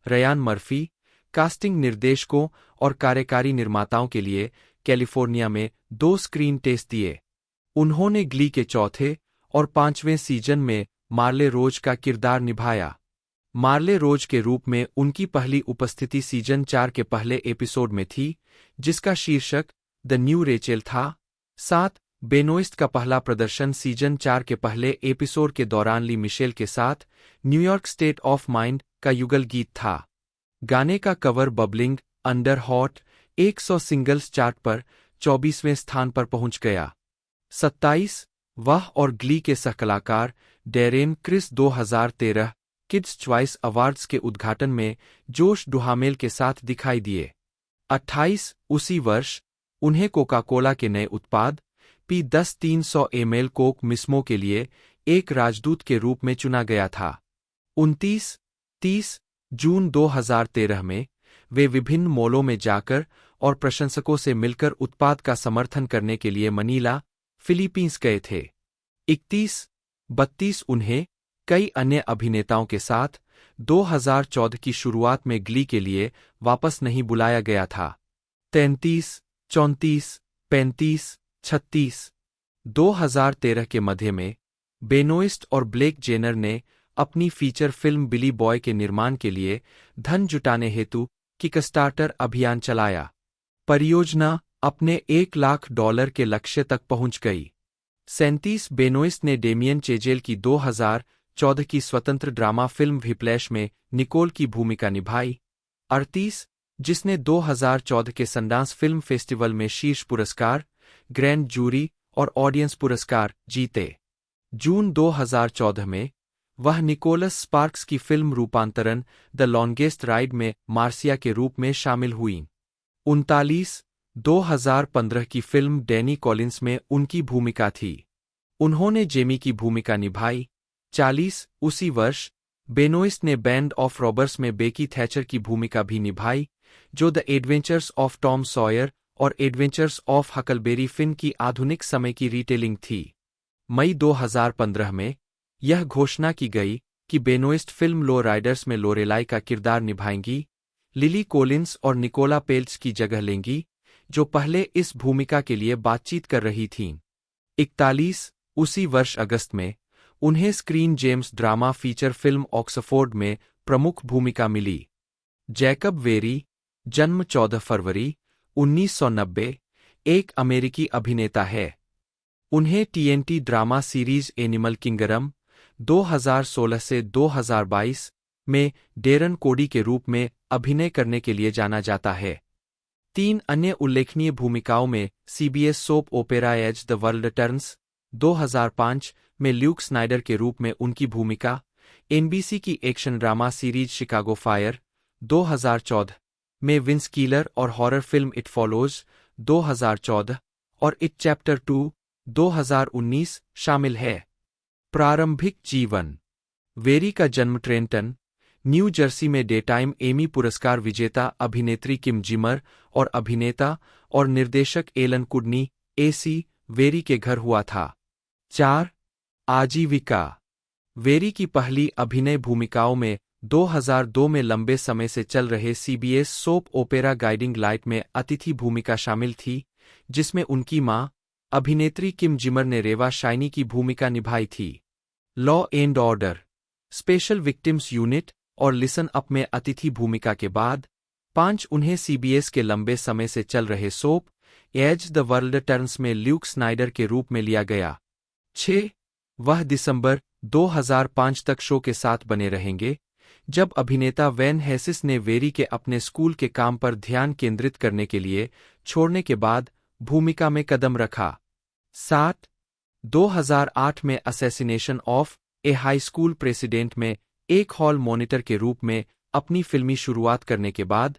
रयान मर्फी, कास्टिंग निर्देशकों और कार्यकारी निर्माताओं के लिए कैलिफोर्निया में 2 स्क्रीन टेस्ट दिए। उन्होंने ग्ली के 4थे और 5वें सीजन में मार्ले रोज का किरदार निभाया। मार्ले रोज के रूप में उनकी पहली उपस्थिति सीजन 4 के पहले एपिसोड में थी, जिसका शीर्षक द न्यू रेचेल था। 7 बेनोइस्ट का पहला प्रदर्शन सीजन 4 के पहले एपिसोड के दौरान ली मिशेल के साथ न्यूयॉर्क स्टेट ऑफ माइंड का युगल गीत था। गाने का cover bubbling under hot 100 singles chart पर 24वें स्थान पर पहुंच गया। 27 वह और ग्ली के सहकलाकार Darren Criss 2013 Kids Choice Awards के उद्घाटन में जोश डुहामेल के साथ दिखाई दिए। 28 उसी वर्ष उन्हें कोका कोला के नए उत्पाद P10 300 ml कोक मिस्मो के लिए एक राजदूत के रूप में चुना गया था। 30 जून 2013 में वे विभिन्न मॉलों में जाकर और प्रशंसकों से मिलकर उत्पाद का समर्थन करने के लिए मनीला, फिलीपींस गए थे। 31 उन्हें कई अन्य अभिनेताओं के साथ 2014 की शुरुआत में ग्ली के लिए वापस नहीं बुलाया गया था। 33 34 35 36 2013 के मध्य में बेनोइस्ट और ब्लेक जेनर ने अपनी फीचर फिल्म बिली बॉय के निर्माण के लिए धन जुटाने हेतु किकस्टार्टर अभियान चलाया। परियोजना अपने $1 लाख के लक्ष्य तक पहुंच गई। 37 बेनोइस्ट ने डेमियन चेजेल की 2014 की स्वतंत्र ड्रामा फिल्म व्हिप्लैश में निकोल की भूमिका निभाई। 38 जिसने 2014 के सनडांस फिल्म फेस्टिवल में शीर्ष पुरस्कार, ग्रैंड जूरी और ऑडियंस पुरस्कार जीते। जून 2014 में वह निकोलस स्पार्क्स की फिल्म रूपांतरण द लॉन्गेस्ट राइड में मार्सिया के रूप में शामिल हुईं। 39 2015 की फिल्म डैनी कॉलिंस में उनकी भूमिका थी। उन्होंने जेमी की भूमिका निभाई। 40 उसी वर्ष बेनोइस्ट ने बैंड ऑफ रॉबर्स में बेकी थैचर की भूमिका भी निभाई, जो the adventures of Tom Sawyer और एडवेंचर्स ऑफ हकलबेरी फिन की आधुनिक समय की रिटेलिंग थी। मई 2015 में यह घोषणा की गई कि बेनोइस्ट फिल्म लो राइडर्स में लोरेलाई का किरदार निभाएंगी, लिली कोलिंस और निकोला पेल्च की जगह लेंगी, जो पहले इस भूमिका के लिए बातचीत कर रही थीं। 41 उसी वर्ष अगस्त में उन्हें screen James drama feature film Oxford में प्रमुख भूमिका मिली। जैकब वेरी, जन्म 14 फरवरी 1990, एक अमेरिकी अभिनेता है। उन्हें TNT drama series animal kingdom 2016 से 2022 में डेरन कोडी के रूप में अभिनय करने के लिए जाना जाता है। 3 अन्य उल्लेखनीय भूमिकाओं में CBS soap opera as the world turns 2005 में ल्यूक स्नाइडर के रूप में उनकी भूमिका, NBC की action drama series Chicago fire 2014 में विंस कीलर और हॉरर फिल्म इट फॉलोज 2014 और इट चैप्टर 2 2019 शामिल है। प्रारंभिक जीवन। वेरी का जन्म ट्रेंटन, न्यू जर्सी में डेटाइम एमी पुरस्कार विजेता अभिनेत्री किम जिमर और अभिनेता और निर्देशक एलन कुडनी AC वेरी के घर हुआ था। 4 आजीविका। वेरी की पहली अभिनय भूमिकाओं में 2002 में लंबे समय से चल रहे CBS soap opera guiding light में अतिथि भूमिका शामिल थी, जिसमें उनकी मां, अभिनेत्री किम जिमर ने रेवा शाइनी की भूमिका निभाई थी। Law and order, special victims unit और लिसन अप में अतिथि भूमिका के बाद 5 उन्हें CBS के लंबे समय से चल रहे soap as the world turns में ल्यूक स्नाइडर के रूप में लिया गया। 6 वह दिसंबर 2005 तक शो के साथ बने रहेंगे, जब अभिनेता वैन हेसिस ने वेरी के अपने स्कूल के काम पर ध्यान केंद्रित करने के लिए छोड़ने के बाद भूमिका में कदम रखा। 7 2008 में assassination of A high school president में एक हॉल मॉनिटर के रूप में अपनी फिल्मी शुरुआत करने के बाद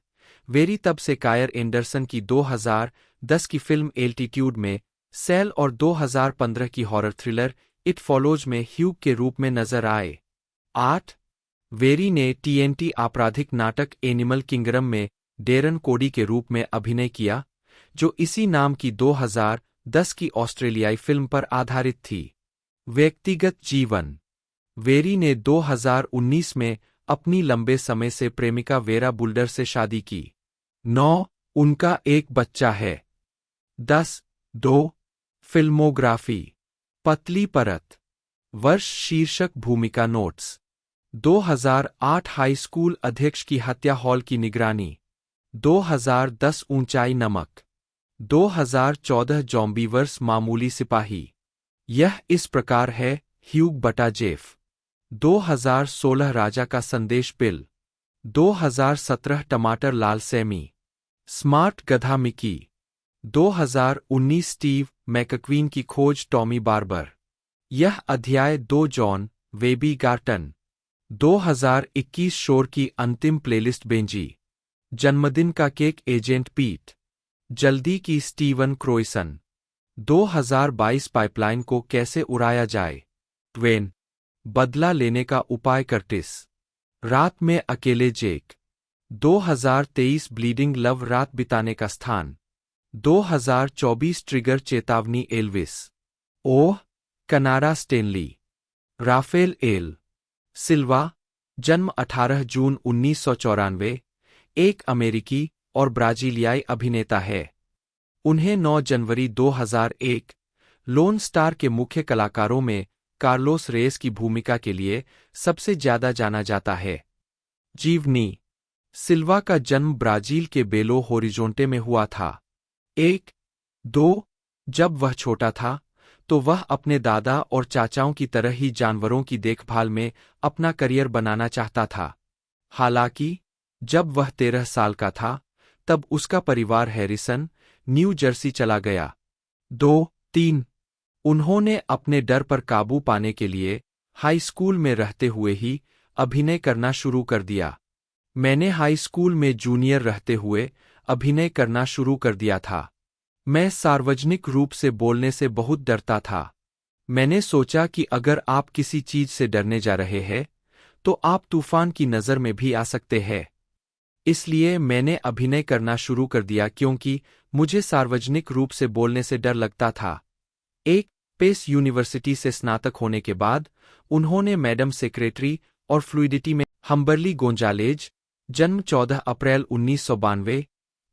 वेरी तब से कायर एंडरसन की 2010 की फिल्म एल्टीट्यूड में सेल और 2015 की हॉरर थ्रिलर इट फॉलोज में ह्यूग के रूप में नजर आए। 8 वेरी ने TNT आपराधिक नाटक एनिमल किंगडम में डेरन कोडी के रूप में अभिनय किया, जो इसी नाम की 2010 की ऑस्ट्रेलियाई फिल्म पर आधारित थी। व्यक्तिगत जीवन। वेरी ने 2019 में अपनी लंबे समय से प्रेमिका वेरा बुल्डर से शादी की। 9 उनका एक बच्चा है। 10 2 फिल्मोग्राफी। पतली परत। वर्ष शीर्षक भूमिका नोट्स। 2008 हाई स्कूल अध्यक्ष की हत्या हॉल की निगरानी। 2010 ऊंचाई नमक। 2014 जॉम्बीवर्स मामूली सिपाही। यह इस प्रकार है, ह्यूग बटा जेफ। 2016 राजा का संदेश बिल। 2017 टमाटर लाल सैमी। स्मार्ट गधा मिकी। 2019 स्टीव मैकक्वीन की खोज टॉमी बार्बर। यह अध्याय 2 जॉन वेबी गार्टन। 2021 शोर की अंतिम प्लेलिस्ट बेंजी। जन्मदिन का केक एजेंट पीट। जल्दी की स्टीवन क्रोइसन। 2022 पाइपलाइन को कैसे उड़ाया जाए। ट्वेन। बदला लेने का उपाय कर्टिस। रात में अकेले जेक। 2023 ब्लीडिंग लव रात बिताने का स्थान। 2024 ट्रिगर चेतावनी एल्विस। ओह कनारा स्टेनली। राफेल एल सिल्वा। जन्म 18 जून 1994, एक अमेरिकी और ब्राजीलियाई अभिनेता है। उन्हें 9 जनवरी 2001 लोन स्टार के मुख्य कलाकारों में कार्लोस रेस की भूमिका के लिए सबसे ज्यादा जाना जाता है। जीवनी। सिल्वा का जन्म ब्राजील के बेलो होरिजोंटे में हुआ था। 1-2 जब वह छोटा था तो वह अपने दादा और चाचाओं की तरह ही जानवरों की देखभाल में अपना करियर बनाना चाहता था। हालांकि जब वह 13 साल का था तब उसका परिवार हैरिसन, न्यू जर्सी चला गया। 2-3 उन्होंने अपने डर पर काबू पाने के लिए हाई स्कूल में रहते हुए ही अभिनय करना शुरू कर दिया। मैंने हाई स्कूल में जूनियर रहते हुए अभिनय करना शुरू कर दिया था। मैं सार्वजनिक रूप से बोलने से बहुत डरता था। मैंने सोचा कि अगर आप किसी चीज से डरने जा रहे हैं तो आप तूफान की नज़र में भी आ सकते हैं। इसलिए मैंने अभिनय करना शुरू कर दिया क्योंकि मुझे सार्वजनिक रूप से बोलने से डर लगता था। एक पेस यूनिवर्सिटी से स्नातक होने के बाद उन्होंने मैडम सेक्रेटरी और फ्लूइडिटी में। हम्बरली गोंजालेज। जन्म 14 अप्रैल 1992,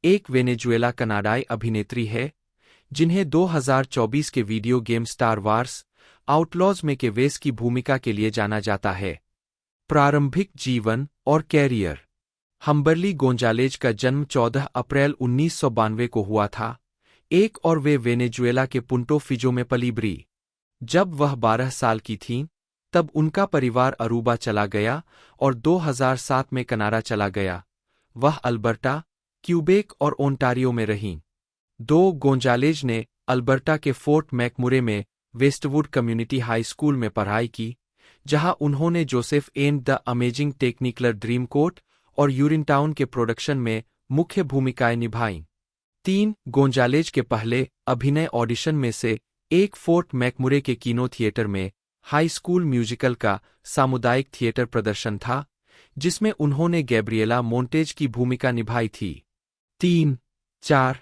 एक वेनेजुएला कनाडाई अभिनेत्री है जिन्हें 2024 के video game star wars outlaws में के वेस की भूमिका के लिए जाना जाता है। प्रारंभिक जीवन और कैरियर। हम्बरली गोंजालेज का जन्म 14 अप्रैल 1992 को हुआ था, एक और वे वेनेजुएला के पुंटो फिजो में पली बड़ी। जब वह 12 साल की थीं, तब उनका परिवार अरूबा चला गया और 2007 में कनाडा चला गया। वह अल्बर्टा, क्यूबेक और ओंटारियो में रहीं। गोंजालेज ने अल्बर्टा के फोर्ट मैकमुरे में वेस्टवुड कम्युनिटी हाई स्कूल में पढ़ाई की, जहां उन्होंने Joseph and the amazing Technicolor dreamcoat और यूरिनटाउन के प्रोडक्शन में मुख्य भूमिकाएं निभाईं। 3 गोंजालेज के पहले अभिनय ऑडिशन में से एक फोर्ट मैकमुरे के कीनो थिएटर में हाई स्कूल म्यूजिकल का सामुदायिक थिएटर प्रदर्शन था, जिसमें उन्होंने गैब्रिएला मोंटेज की भूमिका निभाई थी। 3-4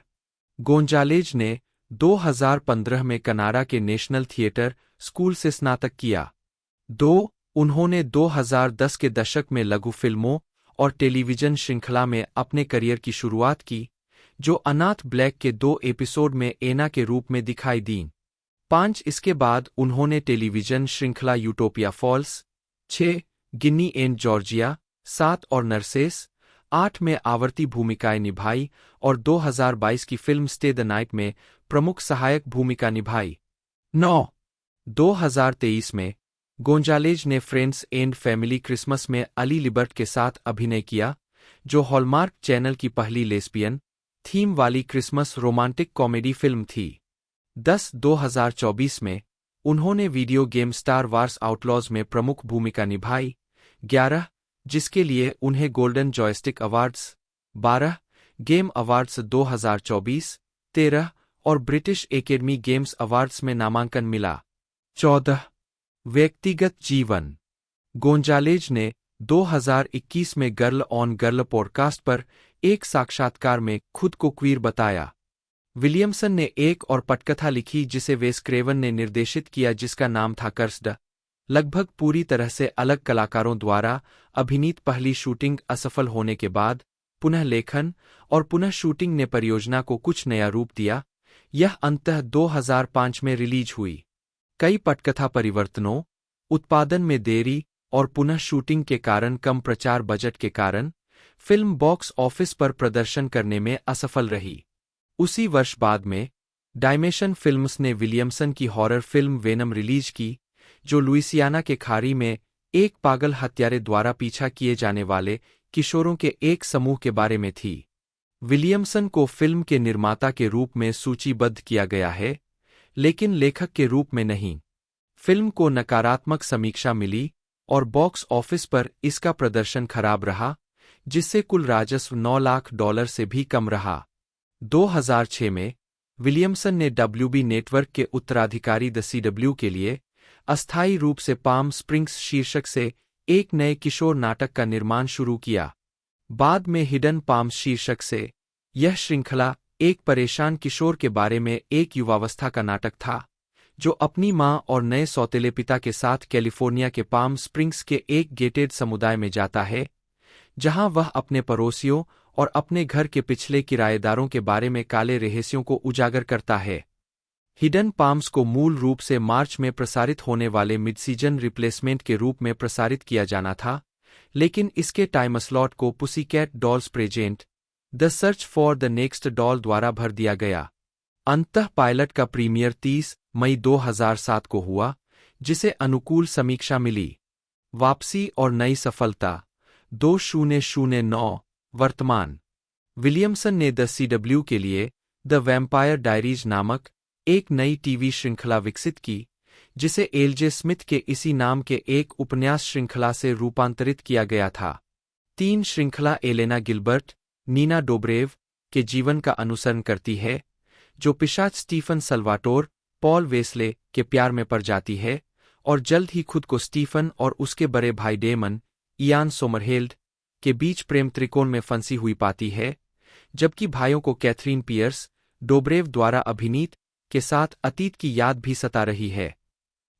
गोंजालेज ने 2015 में कनाडा के नेशनल थिएटर स्कूल से स्नातक किया। उन्होंने 2010 के दशक में लघु फिल्मों और टेलीविजन श्रृंखला में अपने करियर की शुरुआत की, जो अनाथ ब्लैक के 2 एपिसोड में एना के रूप में दिखाई दीं। 5 इसके बाद उन्होंने टेलीविजन श्रृंखला Utopia falls, 6 Ginny and Georgia, 7 और नर्सेस, 8 में आवर्ती भूमिकाएं निभाई और 2022 की फिल्म स्टे द नाइट में प्रमुख सहायक भूमिका निभाई। 2023 में गोंजालेज ने फ्रेंड्स एंड फैमिली क्रिसमस में अली लिबर्ट के साथ अभिनय किया, जो हॉलमार्क चैनल की पहली लेस्बियन थीम वाली क्रिसमस रोमांटिक कॉमेडी फिल्म थी। 2024 में उन्होंने video game star wars outlaws में प्रमुख भूमिका निभाई। 11 जिसके लिए उन्हें golden joystick awards, 12 game awards 2024, 13 और ब्रिटिश एकेडमी गेम्स अवार्ड्स में नामांकन मिला। 14 व्यक्तिगत जीवन। गोंजालेज ने 2021 में गर्ल ऑन गर्ल पॉडकास्ट पर एक साक्षात्कार में खुद को क्वीर बताया। विलियमसन ने एक और पटकथा लिखी जिसे वेस क्रेवन ने निर्देशित किया, जिसका नाम था कर्स्ड। लगभग पूरी तरह से अलग कलाकारों द्वारा अभिनीत पहली शूटिंग असफल होने के बाद पुनः लेखन और पुनः शूटिंग ने परियोजना को कुछ नया रूप दिया। यह अंततः 2005 में रिलीज हुई। कई पटकथा परिवर्तनों, उत्पादन में देरी और पुनः शूटिंग के कारण कम प्रचार बजट के कारण फिल्म बॉक्स ऑफिस पर प्रदर्शन करने में असफल रही। उसी वर्ष बाद में डायमेंशन फिल्म्स ने विलियमसन की हॉरर फिल्म वेनम रिलीज की, जो लुइसियाना के खाड़ी में एक पागल हत्यारे द्वारा पीछा किए जाने वाले किशोरों के एक समूह के बारे में थी। विलियमसन को फिल्म के निर्माता के रूप में सूचीबद्ध किया गया है, लेकिन लेखक के रूप में नहीं। फिल्म को नकारात्मक समीक्षा मिली और बॉक्स ऑफिस पर इसका प्रदर्शन खराब रहा, जिससे कुल राजस्व $9 लाख से भी कम रहा। 2006 में विलियमसन ने WB नेटवर्क के उत्तराधिकारी द CW के लिए अस्थायी रूप से पाम स्प्रिंग्स शीर्षक से एक नए किशोर नाटक का निर्माण शुरू किया। बाद में हिडन पाम्स शीर्षक से यह श्रृंखला एक परेशान किशोर के बारे में एक युवावस्था का नाटक था, जो अपनी मां और नए सौतेले पिता के साथ कैलिफोर्निया के पाम स्प्रिंग्स के एक गेटेड समुदाय में जाता है, जहां वह अपने पड़ोसियों और अपने घर के पिछले किराएदारों के बारे में काले रहस्यों को उजागर करता है। हिडन पाम्स को मूल रूप से मार्च में प्रसारित होने वाले मिडसीजन रिप्लेसमेंट के रूप में प्रसारित किया जाना था, लेकिन इसके टाइम स्लॉट को Pussycat Dolls present the search for the next doll द्वारा भर दिया गया। अंततः पायलट का प्रीमियर 30 मई 2007 को हुआ, जिसे अनुकूल समीक्षा मिली। वापसी और नई सफलता 2009 वर्तमान। विलियमसन ने द CW के लिए द वैम्पायर डायरीज नामक एक नई टीवी श्रृंखला विकसित की, जिसे एलजे स्मिथ के इसी नाम के एक उपन्यास श्रृंखला से रूपांतरित किया गया था। 3 श्रृंखला एलेना गिलबर्ट, नीना डोब्रेव के जीवन का अनुसरण करती है, जो पिशाच स्टीफन सल्वाटोर, पॉल वेस्ले के प्यार में पड़ जाती है और जल्द ही खुद को स्टीफन और उसके बड़े भाई डेमन, इयान सोमरहेल्ड, के बीच प्रेम त्रिकोण में फंसी हुई पाती है, जबकि भाइयों को कैथरीन पियर्स, डोब्रेव द्वारा अभिनीत, के साथ अतीत की याद भी सता रही है।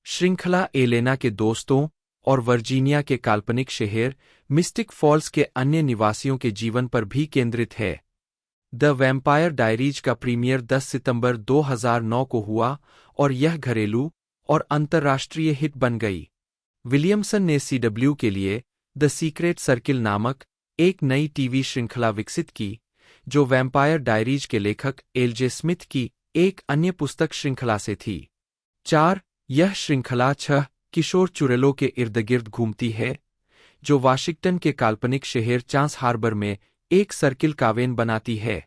श्रृंखला एलेना के दोस्तों और वर्जीनिया के काल्पनिक शहर मिस्टिक फॉल्स के अन्य निवासियों के जीवन पर भी केंद्रित है। द वैम्पायर डायरीज का प्रीमियर 10 सितंबर 2009 को हुआ और यह घरेलू और अंतर्राष्ट्रीय हिट बन गई। विलियमसन ने CW के लिए द सीक्रेट सर्किल नामक एक नई टीवी श्रृंखला विकसित की, जो वैम्पायर डायरीज के लेखक एलजे स्मिथ की एक अन्य पुस्तक श्रृंखला से थी। 4 यह श्रृंखला 6 किशोर चुड़ैलों के इर्दगिर्द घूमती है, जो वाशिंगटन के काल्पनिक शहर चांस हार्बर में एक सर्किल कावेन बनाती है।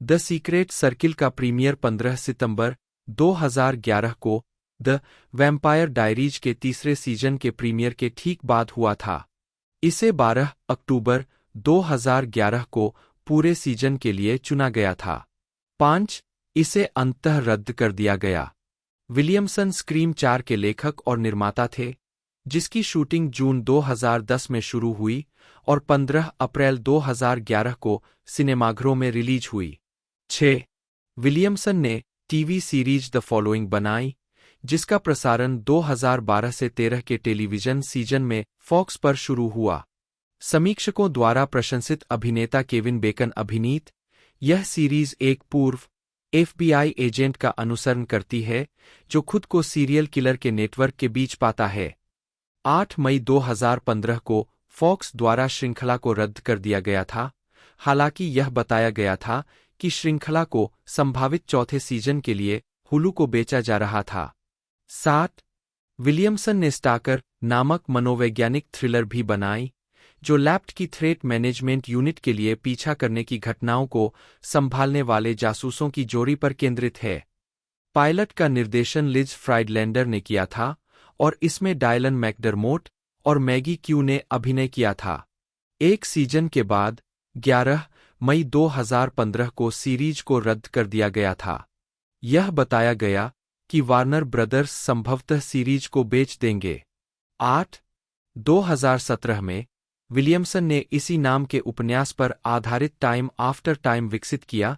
द सीक्रेट सर्किल का प्रीमियर 15 सितंबर 2011 को द वैम्पायर डायरीज के तीसरे सीजन के प्रीमियर के ठीक बाद हुआ था। इसे 12 अक्टूबर 2011 को पूरे सीजन के लिए चुना गया था। 5 इसे अंततः रद्द कर दिया गया। विलियमसन स्क्रीम 4 के लेखक और निर्माता थे, जिसकी शूटिंग जून 2010 में शुरू हुई और 15 अप्रैल 2011 को सिनेमाघरों में रिलीज हुई। 6 विलियमसन ने टीवी सीरीज द फॉलोइंग बनाई, जिसका प्रसारण 2012 से 13 के टेलीविजन सीजन में फॉक्स पर शुरू हुआ। समीक्षकों द्वारा प्रशंसित अभिनेता केविन बेकन अभिनीत, यह सीरीज एक पूर्व FBI एजेंट का अनुसरण करती है, जो खुद को सीरियल किलर के नेटवर्क के बीच पाता है। 8 मई 2015 को फॉक्स द्वारा श्रृंखला को रद्द कर दिया गया था, हालांकि यह बताया गया था कि श्रृंखला को संभावित चौथे सीजन के लिए हुलू को बेचा जा रहा था। 7 विलियमसन ने स्टाकर नामक मनोवैज्ञानिक थ्रिलर भी बनाई, जो लैप्ट की थ्रेट मैनेजमेंट यूनिट के लिए पीछा करने की घटनाओं को संभालने वाले जासूसों की जोड़ी पर केंद्रित है। पायलट का निर्देशन लिज फ्राइडलैंडर ने किया था और इसमें डायलन मैकडरमोट और मैगी क्यू ने अभिनय किया था। एक सीजन के बाद 11 मई 2015 को सीरीज को रद्द कर दिया गया था। यह बताया गया कि वार्नर ब्रदर्स संभवतः सीरीज को बेच देंगे। 8 2017 में विलियमसन ने इसी नाम के उपन्यास पर आधारित टाइम आफ्टर टाइम विकसित किया,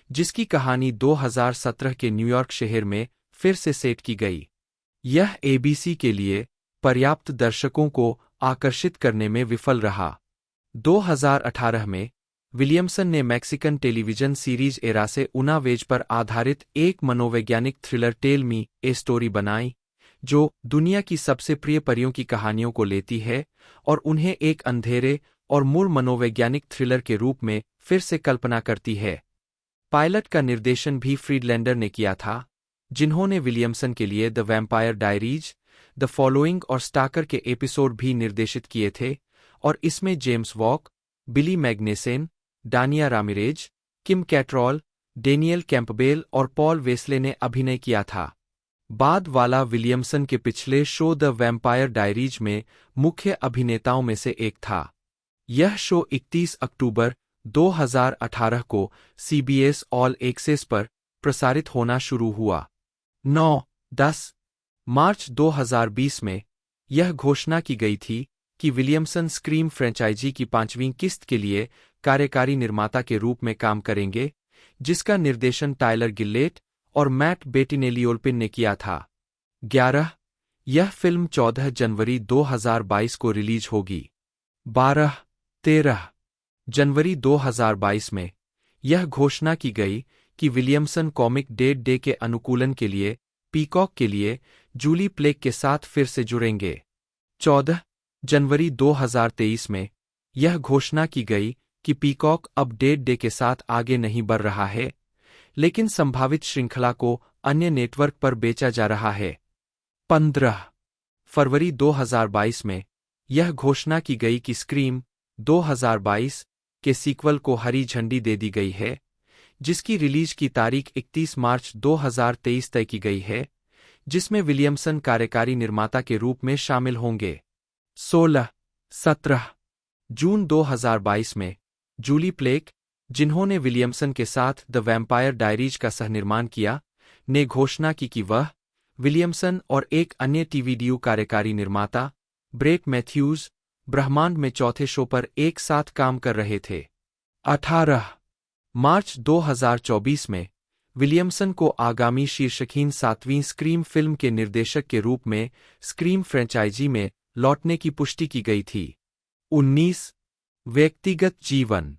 जिसकी कहानी 2017 के न्यूयॉर्क शहर में फिर से सेट की गई। यह ABC के लिए पर्याप्त दर्शकों को आकर्षित करने में विफल रहा। 2018 में विलियमसन ने मैक्सिकन टेलीविजन सीरीज एरा से उना वेज पर आधारित एक मनोवैज्ञानिक thriller tell me a story बनाई, जो दुनिया की सबसे प्रिय परियों की कहानियों को लेती है और उन्हें एक अंधेरे और मूल मनोवैज्ञानिक थ्रिलर के रूप में फिर से कल्पना करती है। पायलट का निर्देशन भी फ्रीडलैंडर ने किया था, जिन्होंने विलियमसन के लिए the vampire diaries, the following और स्टाकर के एपिसोड भी निर्देशित किए थे, और इसमें जेम्स वॉक, बिली मैग्नेसेन, डानिया रामिरेज, किम कैट्रॉल, डेनियल कैंपबेल और पॉल वेस्ले ने अभिनय किया था। बाद वाला विलियमसन के पिछले शो द वैम्पायर डायरीज में मुख्य अभिनेताओं में से एक था। यह शो 31 अक्टूबर 2018 को CBS ऑल एक्सेस पर प्रसारित होना शुरू हुआ। 9-10 मार्च 2020 में यह घोषणा की गई थी कि विलियमसन स्क्रीम फ्रेंचाइजी की 5वीं किस्त के लिए कार्यकारी निर्माता के रूप में काम करेंगे, जिसका निर्देशन टायलर गिल्लेट और मैट बेटिनेलिओल्पिन ने किया था। 11 यह फिल्म 14 जनवरी 2022 को रिलीज होगी। 12-13 जनवरी 2022 में यह घोषणा की गई कि विलियमसन कॉमिक डेड डे के अनुकूलन के लिए पीकॉक के लिए जूली प्लेक के साथ फिर से जुड़ेंगे। 14 जनवरी 2023 में यह घोषणा की गई कि पीकॉक अब डेड डे के साथ आगे नहीं बढ़ रहा है, लेकिन संभावित श्रृंखला को अन्य नेटवर्क पर बेचा जा रहा है। 15 फरवरी 2022 में यह घोषणा की गई कि स्क्रीम 2022 के सीक्वल को हरी झंडी दे दी गई है, जिसकी रिलीज की तारीख 31 मार्च 2023 तय की गई है, जिसमें विलियमसन कार्यकारी निर्माता के रूप में शामिल होंगे। 16-17 जून 2022 में जूली प्लेक, जिन्होंने विलियमसन के साथ द वैम्पायर डायरीज का सहनिर्माण किया, ने घोषणा की कि वह विलियमसन और एक अन्य टीवीडीयू कार्यकारी निर्माता, ब्रेट मैथ्यूज, ब्रह्मांड में चौथे शो पर एक साथ काम कर रहे थे। 18 मार्च 2024 में विलियमसन को आगामी शीर्षकहीन 7वीं स्क्रीम फिल्म के निर्देशक के रूप में स्क्रीम फ्रेंचाइजी में लौटने की पुष्टि की गई थी। 19 व्यक्तिगत जीवन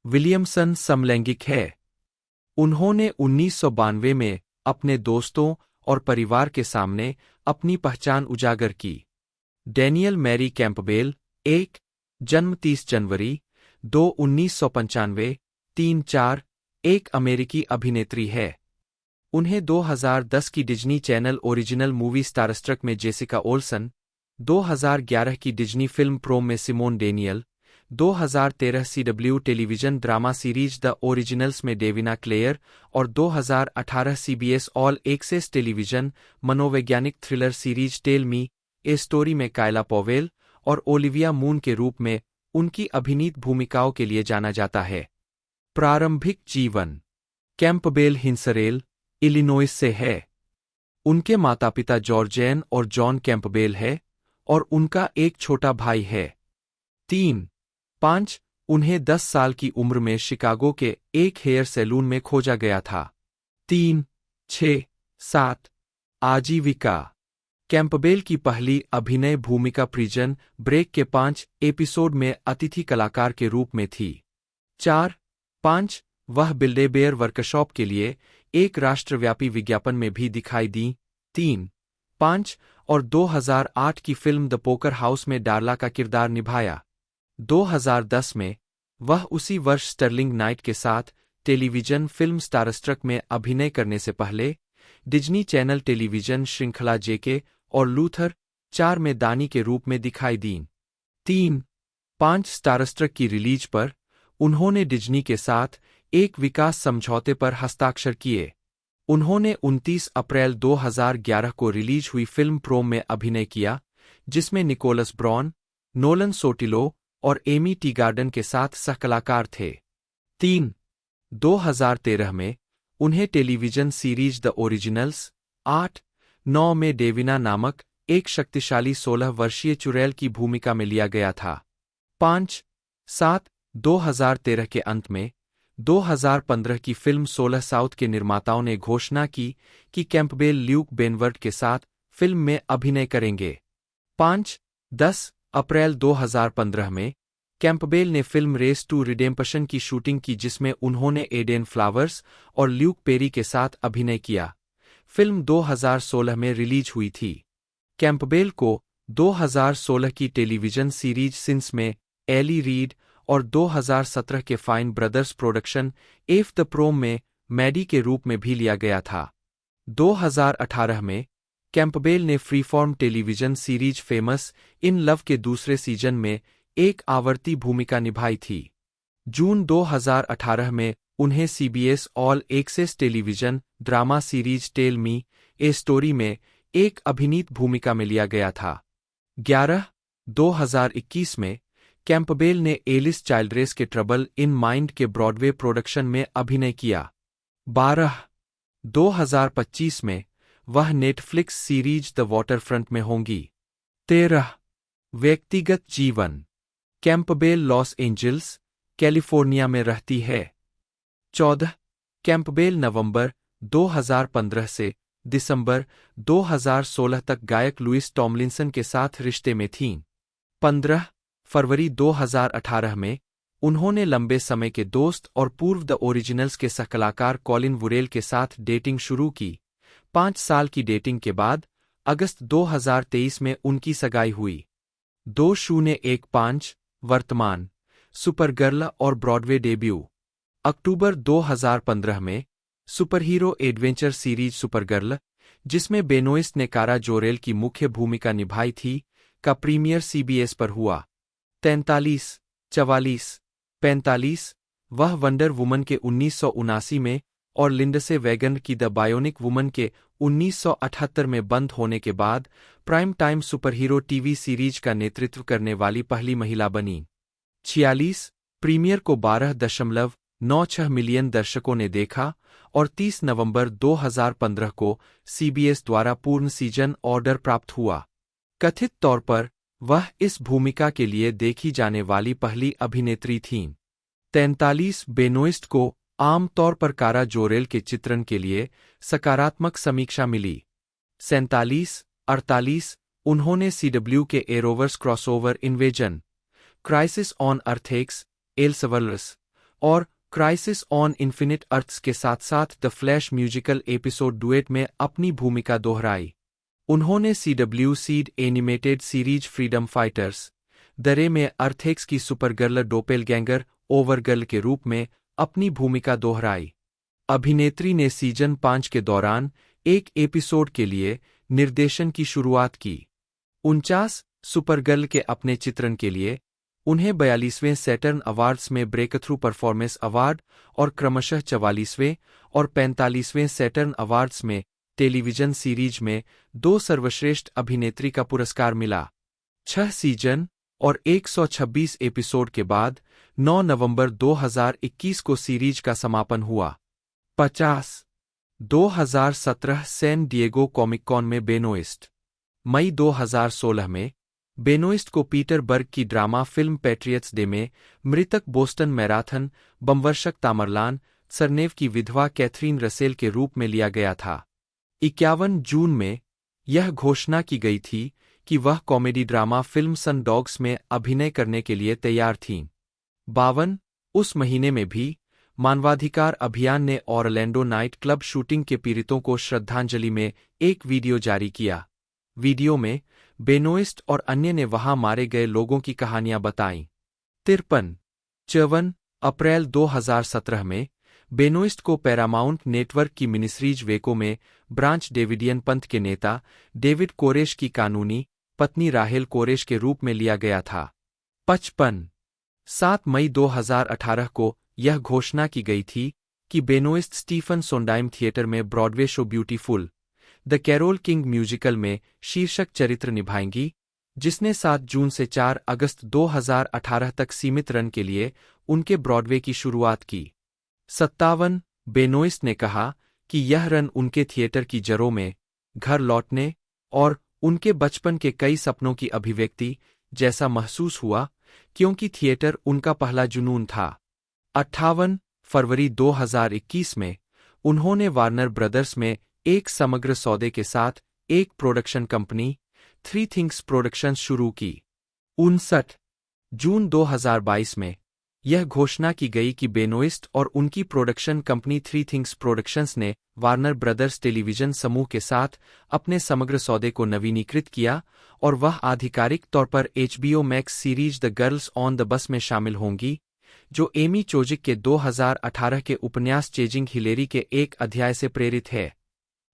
विलियमसन समलैंगिक है। उन्होंने 1992 में अपने दोस्तों और परिवार के सामने अपनी पहचान उजागर की। डैनियल मैरी कैंपबेल, 1 जन्म 30 जनवरी 2 1995, 3-4 एक अमेरिकी अभिनेत्री है। उन्हें 2010 की Disney channel original movie Starstruck में जेसिका ओल्सन, 2011 की डिज्नी फिल्म प्रोम में Simone Daniel, 2013 CW television drama series the originals में डेविना क्लेयर और 2018 CBS ऑल एक्सेस टेलीविजन मनोवैज्ञानिक thriller series tell me a story में कायला पॉवेल और Olivia Moon के रूप में उनकी अभिनीत भूमिकाओं के लिए जाना जाता है। प्रारंभिक जीवन कैंपबेल हिंसरेल, इलिनॉइस से है। उनके माता-पिता जॉर्जेन और जॉन कैंपबेल है और उनका एक छोटा भाई है। 3-5 उन्हें 10 साल की उम्र में शिकागो के एक हेयर सैलून में खोजा गया था। 3-6-7 आजीविका कैंपबेल की पहली अभिनय भूमिका प्रिजन ब्रेक के 5 एपिसोड में अतिथि कलाकार के रूप में थी। 4-5 वह बिल्डेबेयर वर्कशॉप के लिए एक राष्ट्रव्यापी विज्ञापन में भी दिखाई दी। 3-5 और 2008 की फिल्म द पोकर हाउस में डार्ला का किरदार निभाया। 2010 में वह उसी वर्ष स्टर्लिंग नाइट के साथ टेलीविजन फिल्म स्टारस्ट्रक में अभिनय करने से पहले डिज्नी चैनल टेलीविजन श्रृंखला जेके और लूथर 4 में दानी के रूप में दिखाई दीं। 3-5 स्टारस्ट्रक की रिलीज पर उन्होंने डिज्नी के साथ एक विकास समझौते पर हस्ताक्षर किए। उन्होंने 29 अप्रैल 2011 को रिलीज हुई फिल्म प्रोम में अभिनय किया, जिसमें निकोलस ब्रॉन, नोलन सोटिलो और एमी टीगार्डन के साथ सहकलाकार थे। 2013 में उन्हें टेलीविजन सीरीज द ओरिजिनल्स 8-9 में डेविना नामक एक शक्तिशाली 16 वर्षीय चुड़ैल की भूमिका में लिया गया था। 5-7 2013 के अंत में 2015 की फिल्म 16 साउथ के निर्माताओं ने घोषणा की कि कैंपबेल ल्यूक बेनवर्ट के साथ फिल्म में अभिनय करेंगे। 5-10 अप्रैल 2015 में कैंपबेल ने फिल्म रेस टू रिडेम्पशन की शूटिंग की, जिसमें उन्होंने एडेन फ्लावर्स और ल्यूक पेरी के साथ अभिनय किया। फिल्म 2016 में रिलीज हुई थी। कैंपबेल को 2016 की टेलीविजन सीरीज सिंस में एली रीड और 2017 के Fine Brothers production F the prom में मैडी के रूप में भी लिया गया था। 2018 में कैंपबेल ने freeform television series famous in love के दूसरे सीजन में एक आवर्ती भूमिका निभाई थी। जून 2018 में उन्हें CBS all access television drama series tell me a story में एक अभिनीत भूमिका में लिया गया था। 2021 में कैंपबेल ने एलिस चाइल्ड्रेस के ट्रबल इन माइंड के ब्रॉडवे प्रोडक्शन में अभिनय किया। 2025 में वह नेटफ्लिक्स सीरीज द वाटरफ्रंट में होंगी। 13 व्यक्तिगत जीवन। कैंपबेल लॉस एंजल्स, कैलिफोर्निया में रहती है। 14 कैंपबेल नवंबर 2015 से दिसंबर 2016 तक गायक लुइस टॉमलिंसन के साथ रिश्ते में थीं। 15 फरवरी 2018 में उन्होंने लंबे समय के दोस्त और पूर्व द ओरिजिनल्स के सहकलाकार कॉलिन वुरेल के साथ डेटिंग शुरू की। 5 साल की डेटिंग के बाद अगस्त 2023 में उनकी सगाई हुई। 2015 वर्तमान सुपरगर्ल और ब्रॉडवे डेब्यू। अक्टूबर 2015 में सुपरहीरो एडवेंचर सीरीज सुपरगर्ल, जिसमें बेनोइस्ट ने कारा जोरेल की मुख्य भूमिका निभाई थी, का प्रीमियर CBS पर हुआ। 43 44 45 वह वंडर वुमन के 1979 में और लिंडसे वेगन की द बायोनिक वुमन के 1978 में बंद होने के बाद prime time superhero TV series का नेतृत्व करने वाली पहली महिला बनी। 46 प्रीमियर को 12.96 मिलियन दर्शकों ने देखा और 30 नवंबर 2015 को CBS द्वारा पूर्ण सीजन ऑर्डर प्राप्त हुआ। कथित तौर पर वह इस भूमिका के लिए देखी जाने वाली पहली अभिनेत्री थीं। 43 बेनोइस्ट को आम तौर पर कारा जोरेल के चित्रण के लिए सकारात्मक समीक्षा मिली। 47 48 उन्होंने CW के Arrowverse crossover invasion, crisis on Earth X, Elseworlds और क्राइसिस ऑन इन्फिनिट अर्थ्स के साथ साथ the Flash musical episode Duet में अपनी भूमिका दोहराई। उन्होंने CW Seed animated series Freedom Fighters, the Ray में अर्थेक्स की सुपरगर्ल डोपेलगैंगर ओवरगर्ल के रूप में अपनी भूमिका दोहराई। अभिनेत्री ने सीजन 5 के दौरान एक एपिसोड के लिए निर्देशन की शुरुआत की। 49 सुपरगर्ल के अपने चित्रण के लिए उन्हें 42वें सैटर्न अवार्ड्स में ब्रेकथ्रू परफॉर्मेंस अवार्ड और क्रमशः 44वें और 45वें सैटर्न अवार्ड्स में टेलीविजन सीरीज में 2 सर्वश्रेष्ठ अभिनेत्री का पुरस्कार मिला। 6 सीजन और 126 एपिसोड के बाद 9 नवंबर 2021 को सीरीज का समापन हुआ। 50 2017 सैन डिएगो कॉमिक कॉन में बेनोइस्ट। मई 2016 में बेनोइस्ट को पीटरबर्ग की ड्रामा फिल्म पैट्रियट्स डे में मृतक बोस्टन मैराथन बमवर्षक तामरलान सरनेव की विधवा कैथरीन रसेल के रूप में लिया गया था। 51 जून में यह घोषणा की गई थी कि वह कॉमेडी ड्रामा फिल्म सन डॉग्स में अभिनय करने के लिए तैयार थीं। 52 उस महीने में भी मानवाधिकार अभियान ने ऑरलैंडो नाइट क्लब शूटिंग के पीड़ितों को श्रद्धांजलि में एक वीडियो जारी किया। वीडियो में बेनोइस्ट और अन्य ने वहां मारे गए लोगों की कहानियां बताईं। 53 अप्रैल 2017 में बेनोइस्ट को पैरामाउंट नेटवर्क की मिनिसीरीज वेको में ब्रांच डेविडियन पंथ के नेता डेविड कोरेश की कानूनी पत्नी राहेल कोरेश के रूप में लिया गया था। 55 7 मई 2018 को यह घोषणा की गई थी कि बेनोइस्ट स्टीफन सोंडाइम थिएटर में Broadway show beautiful the Carole King musical में शीर्षक चरित्र निभाएंगी, जिसने 7 जून से 4 अगस्त 2018 तक सीमित रन के लिए उनके ब्रॉडवे की शुरुआत की। 57 बेनोइस्ट ने कहा कि यह रन उनके थिएटर की जड़ों में घर लौटने और उनके बचपन के कई सपनों की अभिव्यक्ति जैसा महसूस हुआ, क्योंकि थिएटर उनका पहला जुनून था। 58 फरवरी 2021 में उन्होंने वार्नर ब्रदर्स में एक समग्र सौदे के साथ एक production company three things productions शुरू की। 59 जून 2022 में यह घोषणा की गई कि बेनोइस्ट और उनकी production company three things productions ने वार्नर ब्रदर्स टेलीविजन समूह के साथ अपने समग्र सौदे को नवीनीकृत किया और वह आधिकारिक तौर पर HBO max series the girls on the bus में शामिल होंगी, जो एमी चोजिक के 2018 के उपन्यास चेजिंग हिलेरी के एक अध्याय से प्रेरित है,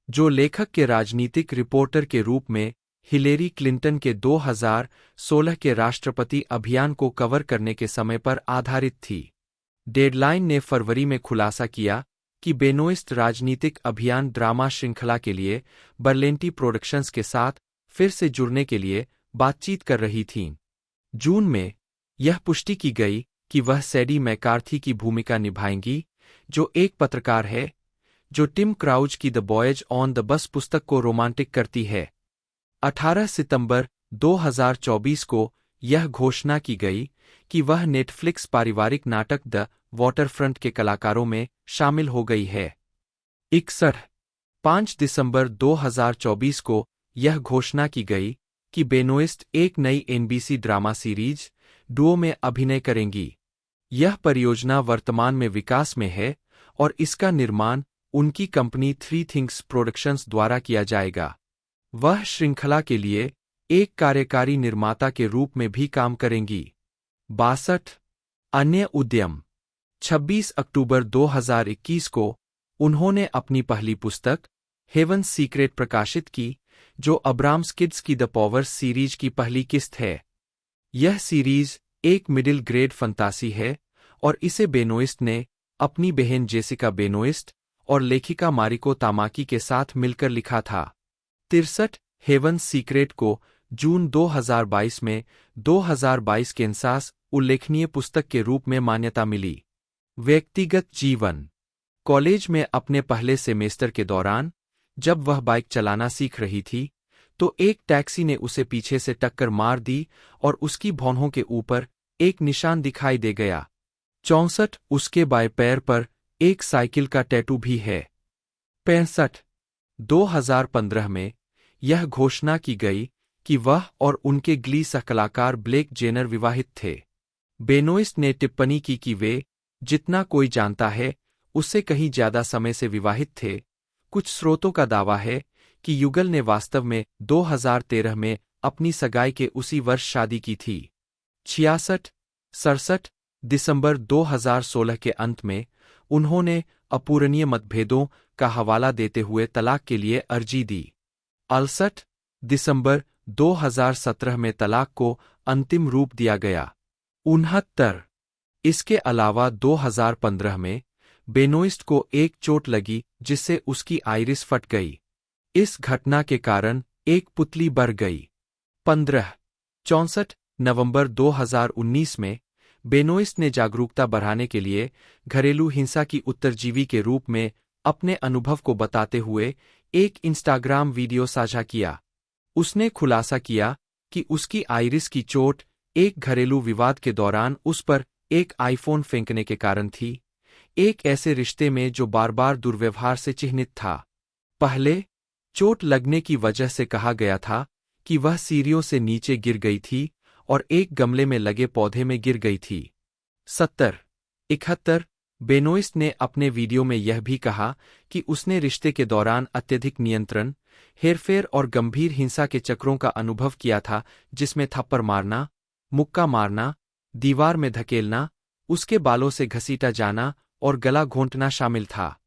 जो लेखक के राजनीतिक रिपोर्टर के रूप में हिलेरी क्लिंटन के 2016 के राष्ट्रपति अभियान को कवर करने के समय पर आधारित थी। डेडलाइन ने फरवरी में खुलासा किया कि बेनोइस्ट राजनीतिक अभियान ड्रामा श्रृंखला के लिए बर्लेंटी प्रोडक्शंस के साथ फिर से जुड़ने के लिए बातचीत कर रही थीं। जून में यह पुष्टि की गई कि वह सैडी मैकार्थी की भूमिका निभाएंगी, जो एक पत्रकार है जो टिम क्राउच की the voyage on the bus पुस्तक को रोमांटिक करती है। 18 सितंबर 2024 को यह घोषणा की गई कि वह नेटफ्लिक्स पारिवारिक नाटक द वाटरफ्रंट के कलाकारों में शामिल हो गई है। 5 दिसंबर 2024 को यह घोषणा की गई कि बेनोइस्ट एक नई एनबीसी ड्रामा सीरीज डुओ में अभिनय करेंगी। यह परियोजना वर्तमान में विकास में है और इसका निर्माण उनकी कंपनी थ्री थिंग्स प्रोडक्शंस द्वारा किया जाएगा। वह श्रृंखला के लिए एक कार्यकारी निर्माता के रूप में भी काम करेंगी। 62 अन्य उद्यम 26 अक्टूबर 2021 को उन्होंने अपनी पहली पुस्तक हेवंस सीक्रेट प्रकाशित की, जो अब्राम्स किड्स की द पॉवर्स सीरीज की पहली किस्त है। यह सीरीज एक मिडिल ग्रेड फंतासी है और इसे बेनोइस्ट ने अपनी बहन जेसिका बेनोइस्ट और लेखिका मारिको तामाकी के साथ मिलकर लिखा था। 63 हेवंस सीक्रेट को जून 2022 में 2022 केन्सास उल्लेखनीय पुस्तक के रूप में मान्यता मिली। व्यक्तिगत जीवन कॉलेज में अपने पहले सेमेस्टर के दौरान जब वह बाइक चलाना सीख रही थी, तो एक टैक्सी ने उसे पीछे से टक्कर मार दी और उसकी भौंहों के ऊपर एक निशान दिखाई दे गया। 64 उसके बाएं पैर पर एक साइकिल का टैटू भी है। 65 2015 में यह घोषणा की गई कि वह और उनके ग्ली सहकलाकार ब्लेक जेनर विवाहित थे। बेनोइस्ट ने टिप्पणी की कि वे, जितना कोई जानता है, उससे कहीं ज्यादा समय से विवाहित थे। कुछ स्रोतों का दावा है कि युगल ने वास्तव में 2013 में अपनी सगाई के उसी वर्ष शादी की थी। 66 दिसंबर 2016 के अंत में उन्होंने अपूरणीय मतभेदों का हवाला देते हुए तलाक के लिए अर्जी दी। 68 दिसंबर 2017 में तलाक को अंतिम रूप दिया गया। 69 इसके अलावा 2015 में बेनोइस्ट को एक चोट लगी जिससे उसकी आइरिस फट गई। इस घटना के कारण एक पुतली बढ़ गई। 64 नवंबर 2019 में बेनोइस्ट ने जागरूकता बढ़ाने के लिए घरेलू हिंसा की उत्तरजीवी के रूप में अपने अनुभव को बताते हुए एक इंस्टाग्राम वीडियो साझा किया। उसने खुलासा किया कि उसकी आइरिस की चोट एक घरेलू विवाद के दौरान उस पर एक आईफोन फेंकने के कारण थी, एक ऐसे रिश्ते में जो बार-बार दुर्व्यवहार से चिह्नित था। पहले चोट लगने की वजह से कहा गया था कि वह सीढ़ियों से नीचे गिर गई थी और एक गमले में लगे पौधे में गिर गई थी। 71 बेनोइस्ट ने अपने वीडियो में यह भी कहा कि उसने रिश्ते के दौरान अत्यधिक नियंत्रण, हेरफेर और गंभीर हिंसा के चक्रों का अनुभव किया था, जिसमें थप्पड़ मारना, मुक्का मारना, दीवार में धकेलना, उसके बालों से घसीटा जाना और गला घोंटना शामिल था।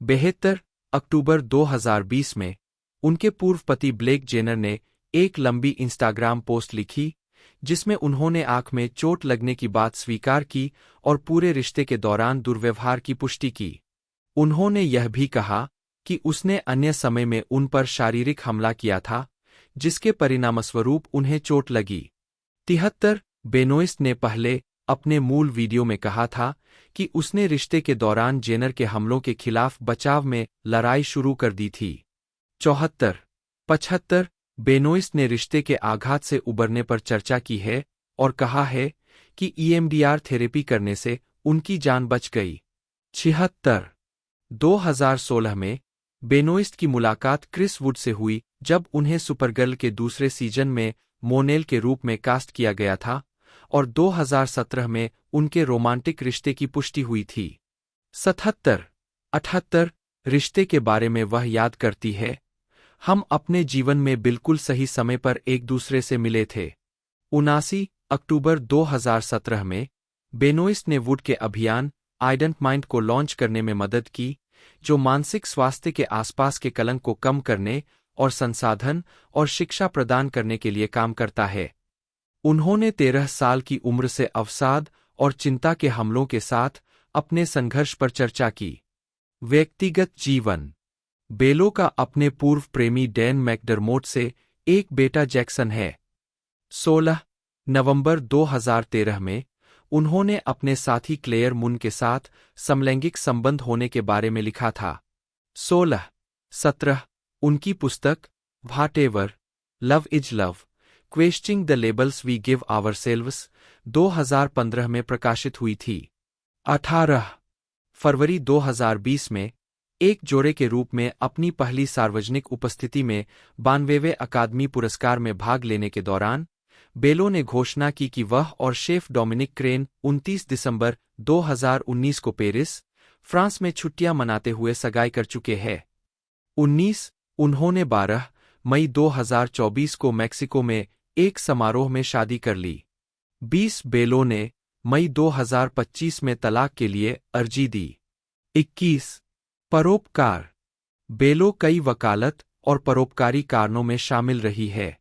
72 अक्टूबर 2020 में उनके पूर्व पति ब्लेक जेनर ने एक लंबी इंस्टाग्राम पोस्ट लिखी, जिसमें उन्होंने आंख में चोट लगने की बात स्वीकार की और पूरे रिश्ते के दौरान दुर्व्यवहार की पुष्टि की। उन्होंने यह भी कहा कि उसने अन्य समय में उन पर शारीरिक हमला किया था, जिसके परिणामस्वरूप उन्हें चोट लगी। 73 बेनोइस्ट ने पहले अपने मूल वीडियो में कहा था कि उसने रिश्ते के दौरान जेनर के हमलों के खिलाफ बचाव में लड़ाई शुरू कर दी थी। 75 बेनोइस्ट ने रिश्ते के आघात से उबरने पर चर्चा की है और कहा है कि ईएमडीआर थेरेपी करने से उनकी जान बच गई। 76 2016 में बेनोइस्ट की मुलाकात क्रिस वुड से हुई जब उन्हें सुपरगर्ल के दूसरे सीजन में मोनेल के रूप में कास्ट किया गया था और 2017 में उनके रोमांटिक रिश्ते की पुष्टि हुई थी। 78 रिश्ते के बारे में वह याद करती है, हम अपने जीवन में बिल्कुल सही समय पर एक दूसरे से मिले थे। 79 अक्टूबर 2017 में बेनोइस ने वुड के अभियान आइडेंट माइंड को लॉन्च करने में मदद की, जो मानसिक स्वास्थ्य के आसपास के कलंक को कम करने और संसाधन और शिक्षा प्रदान करने के लिए काम करता है। उन्होंने 13 साल की उम्र से अवसाद और चिंता के हमलों के साथ अपने संघर्ष पर चर्चा की। व्यक्तिगत जीवन। बेलो का अपने पूर्व प्रेमी डैन मैकडरमोट से एक बेटा जैक्सन है। 16 नवंबर 2013 में उन्होंने अपने साथी क्लेयर मुन के साथ समलैंगिक संबंध होने के बारे में लिखा था। 17 उनकी पुस्तक whatever love is love questioning the labels we give ourselves 2015 में प्रकाशित हुई थी। 18 फरवरी 2020 में एक जोड़े के रूप में अपनी पहली सार्वजनिक उपस्थिति में 92वें अकादमी पुरस्कार में भाग लेने के दौरान बेलो ने घोषणा की कि वह और शेफ डोमिनिक क्रेन 29 दिसंबर 2019 को पेरिस, फ्रांस में छुट्टियां मनाते हुए सगाई कर चुके हैं। 19 उन्होंने 12 मई 2024 को मेक्सिको में एक समारोह में शादी कर ली। 20 बेलो ने मई 2025 में तलाक के लिए अर्जी दी। 21 परोपकार। बेलो कई वकालत और परोपकारी कारणों में शामिल रही है।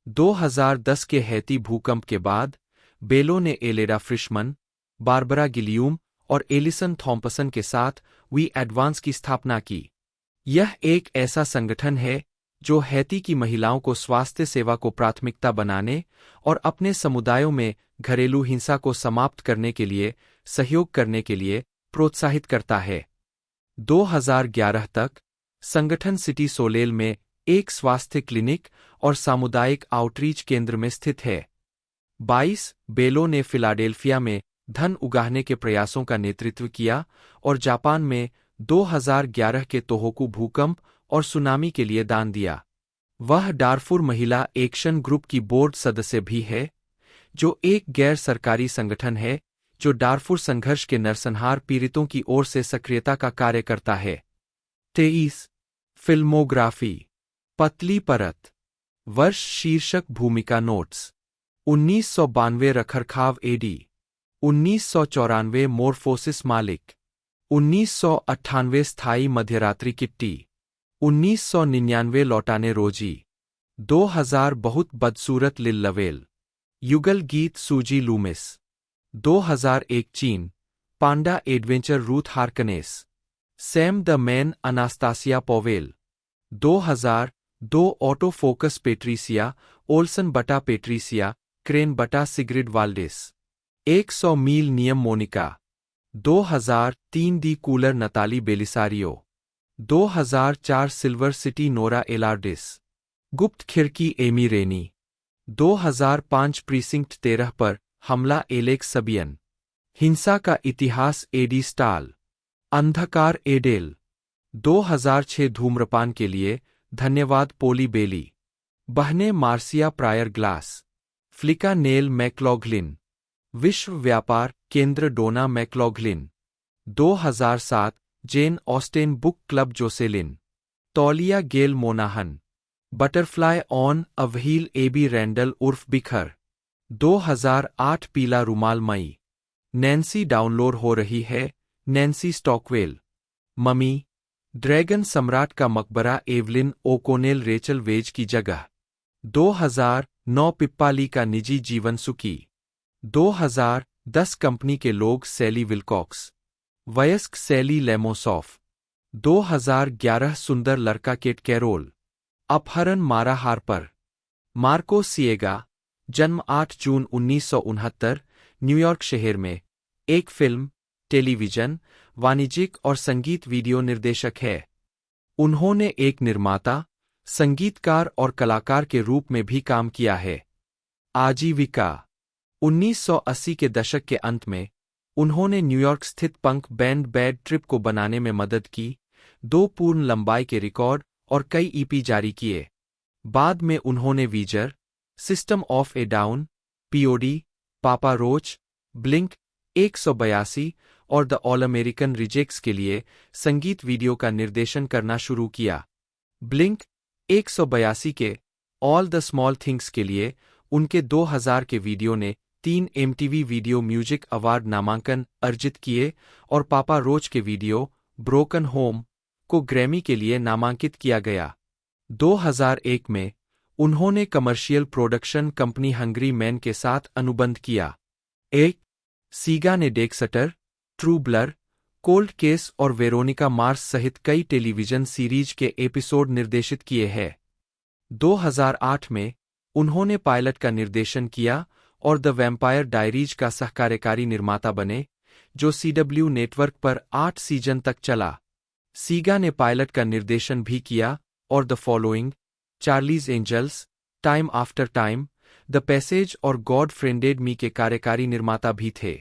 2010 के हैती भूकंप के बाद बेलो ने एलेडा फ्रिशमन, बारबरा गिलियूम और एलिसन थॉम्पसन के साथ वी एडवांस की स्थापना की। यह एक ऐसा संगठन है जो हैती की महिलाओं को स्वास्थ्य सेवा को प्राथमिकता बनाने और अपने समुदायों में घरेलू हिंसा को समाप्त करने के लिए सहयोग करने के लिए प्रोत्साहित करता है। 2011 तक संगठन सिटी सोलेल में एक स्वास्थ्य क्लिनिक और सामुदायिक आउटरीच केंद्र में स्थित है। 22 बेलो ने फिलाडेल्फिया में धन उगाहने के प्रयासों का नेतृत्व किया और जापान में 2011 के तोहोकू भूकंप और सुनामी के लिए दान दिया। वह डारफुर महिला एक्शन ग्रुप की बोर्ड सदस्य भी है, जो एक गैर सरकारी संगठन है जो डारफुर संघर्ष के नरसंहार पीड़ितों की ओर से सक्रियता का कार्य करता है। 23 फिल्मोग्राफी। पतली परत। वर्ष शीर्षक भूमिका नोट्स। 1992 रखरखाव एडी। 1994 मोरफोसिस मालिक। 1998 स्थायी मध्यरात्रि किट्टी। 1999 लौटाने रोजी। 2000 बहुत बदसूरत लिल लवेल। युगल गीत सूजी लूमिस। 2001 चीन panda adventure Ruth Harkness. Sam the man Anastasia Powell. 2002 auto focus Patricia Olson बटा पेट्रीसिया क्रेन बटा सिग्रिड वाल्डेस। 100 मील नियम Monica. 2003 the cooler Natalie Belisario. 2004 Silver City Nora Allardice. गुप्त खिड़की एमी रेनी। 2005 प्रीसिंक्ट 13 पर हमला एलेक्स सबियन। हिंसा का इतिहास एडी स्टाल। अंधकार एडेल। 2006 धूम्रपान के लिए धन्यवाद पोली बेली। बहने Marcia Pryor Glass. Flicka Nell McLaughlin. विश्व व्यापार केंद्र Donna McLaughlin. 2007 Jane Austen book club Jocelyn. तौलिया Gail Monahan. Butterfly on a wheel Abby Randall उर्फ बिखर। 2008 पीला रुमाल मई। नैन्सी डाउनलोड हो रही है नैन्सी स्टॉकवेल। ममी। ड्रैगन सम्राट का मकबरा एवलिन ओकोनेल रेचल वेज की जगह। 2009 पिप्पाली का निजी जीवन सुखी। 2010 कंपनी के लोग सैली विल्कॉक्स। वयस्क सैली लेमोसॉफ। 2011 सुंदर लड़का केट कैरोल। अपहरण मारा हार्पर। मार्को सिएगा जन्म 8 जून 1969 न्यूयॉर्क शहर में एक फिल्म, टेलीविजन, वाणिज्यिक और संगीत वीडियो निर्देशक है। उन्होंने एक निर्माता, संगीतकार और कलाकार के रूप में भी काम किया है। आजीविका। 1980 के दशक के अंत में उन्होंने न्यूयॉर्क स्थित पंक बैंड बैड ट्रिप को बनाने में मदद की, 2 पूर्ण लंबाई के रिकॉर्ड और कई ईपी जारी किए। बाद में उन्होंने Weezer, System of a Down, POD, Papa Roach, blink 182 और द ऑल अमेरिकन रिजेक्ट्स के लिए संगीत वीडियो का निर्देशन करना शुरू किया। ब्लिंक 182 के ऑल द स्मॉल थिंग्स के लिए उनके 2000 के वीडियो ने 3 MTV वीडियो म्यूजिक अवार्ड नामांकन अर्जित किए और पापा रोच के वीडियो ब्रोकन होम को ग्रैमी के लिए नामांकित किया गया। 2001 में उन्होंने commercial production company hungry man के साथ अनुबंध किया। 1. सीगा ने Dexter, true blur, cold case और वेरोनिका मार्स सहित कई टेलीविजन सीरीज के एपिसोड निर्देशित किए हैं। 2008 में उन्होंने पायलट का निर्देशन किया और द वैम्पायर डायरीज का सहकार्यकारी निर्माता बने, जो CW नेटवर्क पर 8 सीजन तक चला। सीगा ने पायलट का निर्देशन भी किया और the following, Charlie's angels, time after time, the passage और गॉड फ्रेंडेड मी के कार्यकारी निर्माता भी थे।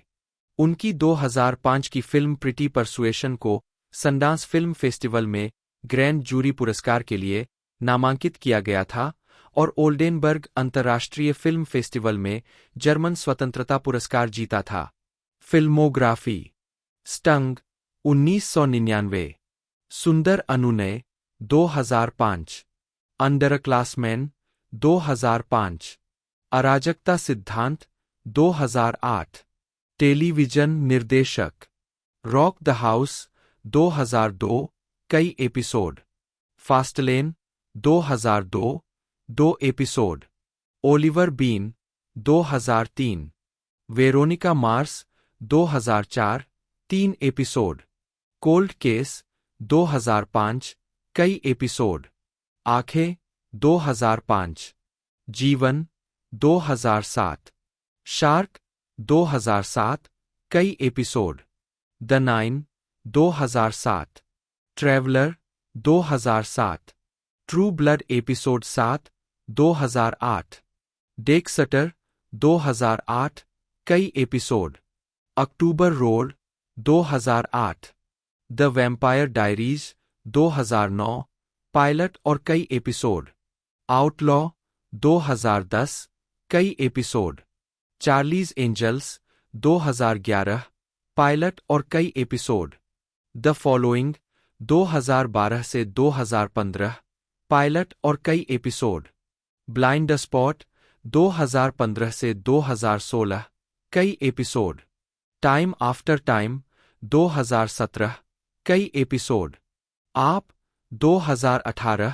उनकी 2005 की फिल्म प्रिटी परसुएशन को सनडांस फिल्म फेस्टिवल में ग्रैंड जूरी पुरस्कार के लिए नामांकित किया गया था और ओल्डेनबर्ग अंतर्राष्ट्रीय फिल्म फेस्टिवल में जर्मन स्वतंत्रता पुरस्कार जीता था। फिल्मोग्राफी: स्टंग 1999, सुंदर अनुनय 2005, अंडरक्लासमैन 2005, अराजकता सिद्धांत 2008, टेलीविजन निर्देशक, रॉक द हाउस 2002, कई episode, Fastlane 2002, 2 episode, Oliver Beene 2003, Veronica Mars 2004, 3 episode, cold case 2005, कई एपिसोड, आंखें 2005, जीवन 2007, शार्क 2007, कई episode, the nine 2007, traveller 2007, true blood episode 7 2008, Dexter 2008, कई episode, October road 2008, the vampire diaries 2009, pilot और कई episode, outlaw 2010, कई episode, Charlie's angels 2011, pilot और कई एपिसोड, द फॉलोइंग 2012 से 2015, पायलट और कई एपिसोड, ब्लाइंड स्पॉट 2015 से 2016, कई एपिसोड, टाइम आफ्टर टाइम 2017, कई एपिसोड, आप 2018,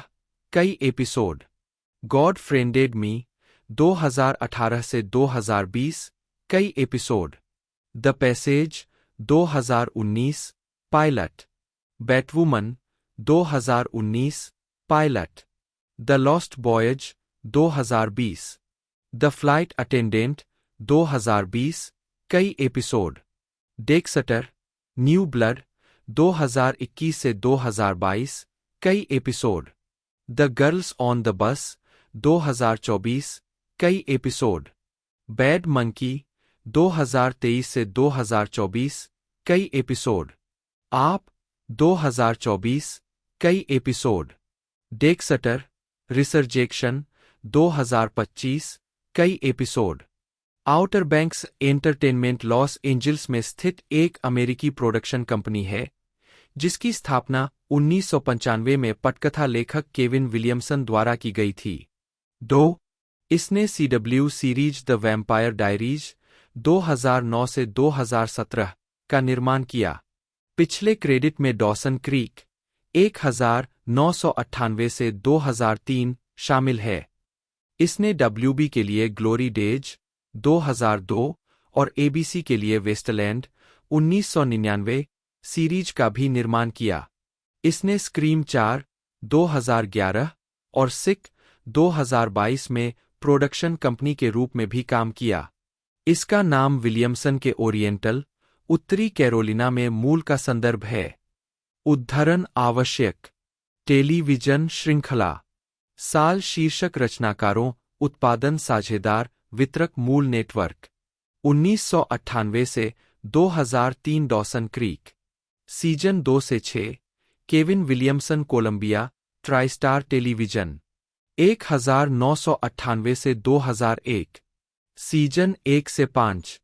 कई एपिसोड, गॉड फ्रेंडेड मी 2018 से 2020, कई episode, the passage 2019, pilot, Batwoman 2019, pilot, the lost voyage 2020, the flight attendant 2020, कई एपिसोड, डेक्सटर, न्यू ब्लड 2021 से 2022, कई episode, the girls on the bus 2024, कई एपिसोड, बैड मंकी 2023 से 2024, कई एपिसोड, आप 2024, कई एपिसोड, डेक्सटर, रिसर्जेक्शन 2025, कई episode, outer banks entertainment Los Angeles में स्थित एक अमेरिकी प्रोडक्शन कंपनी है, जिसकी स्थापना 1995 में पटकथा लेखक केविन विलियमसन द्वारा की गई थी। 2. इसने CW series the vampire diaries 2009 से 2017 का निर्माण किया। पिछले क्रेडिट में डॉसन क्रीक 1998 से 2003 शामिल है। इसने WB के लिए ग्लोरी डेज 2002 और ABC के लिए वेस्टलैंड 1999 सीरीज का भी निर्माण किया। इसने स्क्रीम 4 2011 और सिक 2022 में प्रोडक्शन कंपनी के रूप में भी काम किया। इसका नाम विलियमसन के ओरिएंटल, उत्तरी कैरोलिना में मूल का संदर्भ है। उद्धरण आवश्यक: टेलीविजन श्रृंखला, साल, शीर्षक, रचनाकारों, उत्पादन साझेदार, वितरक, मूल नेटवर्क, 1998 से 2003 डॉसन क्रीक, सीजन 2 से 6, Kevin Williamson, Colombia, Tristar television, 1998 से 2001, सीजन 1 से 5,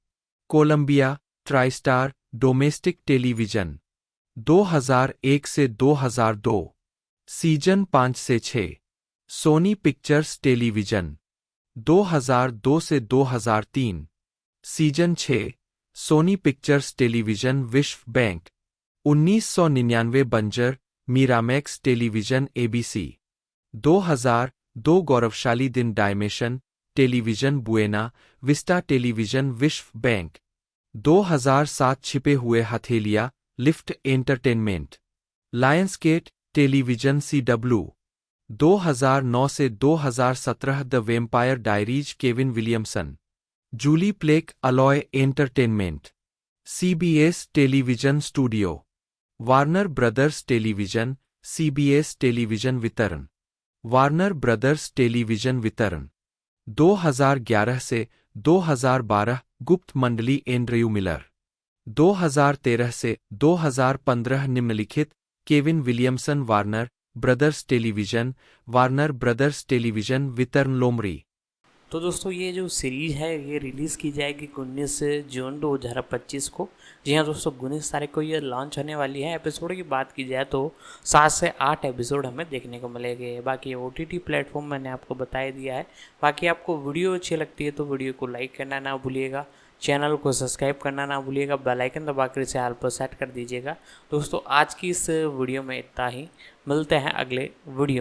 कोलंबिया, ट्राइस्टार, डोमेस्टिक टेलीविजन, 2001 से 2002, सीजन 5 से 6, सोनी पिक्चर्स टेलीविजन, 2002 से 2003, सीजन 6 सोनी पिक्चर्स टेलीविजन विश्व बैंक 1999 बंजर मीरामैक्स टेलीविजन ABC 2002 गौरवशाली दिन Dimension Television Buena Vista Television विश्व बैंक 2007 छिपे हुए हथेलिया Lift Entertainment Lionsgate Television CW 2009 से 2017 the vampire diaries Kevin Williamson Julie Plec Alloy Entertainment CBS television studio Warner Brothers Television CBS television वितरण Warner Brothers Television वितरण 2011 से 2012 गुप्त मंडली एंड्रयू मिलर 2013 से 2015 निम्नलिखित Kevin Williamson Warner Brothers Television वितरण लोमरी। तो दोस्तों ये जो सीरीज़ है ये रिलीज़ की जाएगी 19 जून 2025 को। जी हाँ दोस्तों, 19 तारीख को ये लॉन्च होने वाली है। एपिसोड की बात की जाए तो 7 से 8 एपिसोड हमें देखने को मिलेंगे। बाकी OTT प्लेटफॉर्म मैंने आपको बता दिया है। बाकी आपको वीडियो अच्छी लगती है तो वीडियो को लाइक करना ना भूलिएगा, चैनल को सब्सक्राइब करना ना भूलिएगा, बेल आइकन दबाकर इसे ऑल पर सेट कर दीजिएगा। दोस्तों आज की इस वीडियो में इतना ही, मिलते हैं अगले वीडियो में।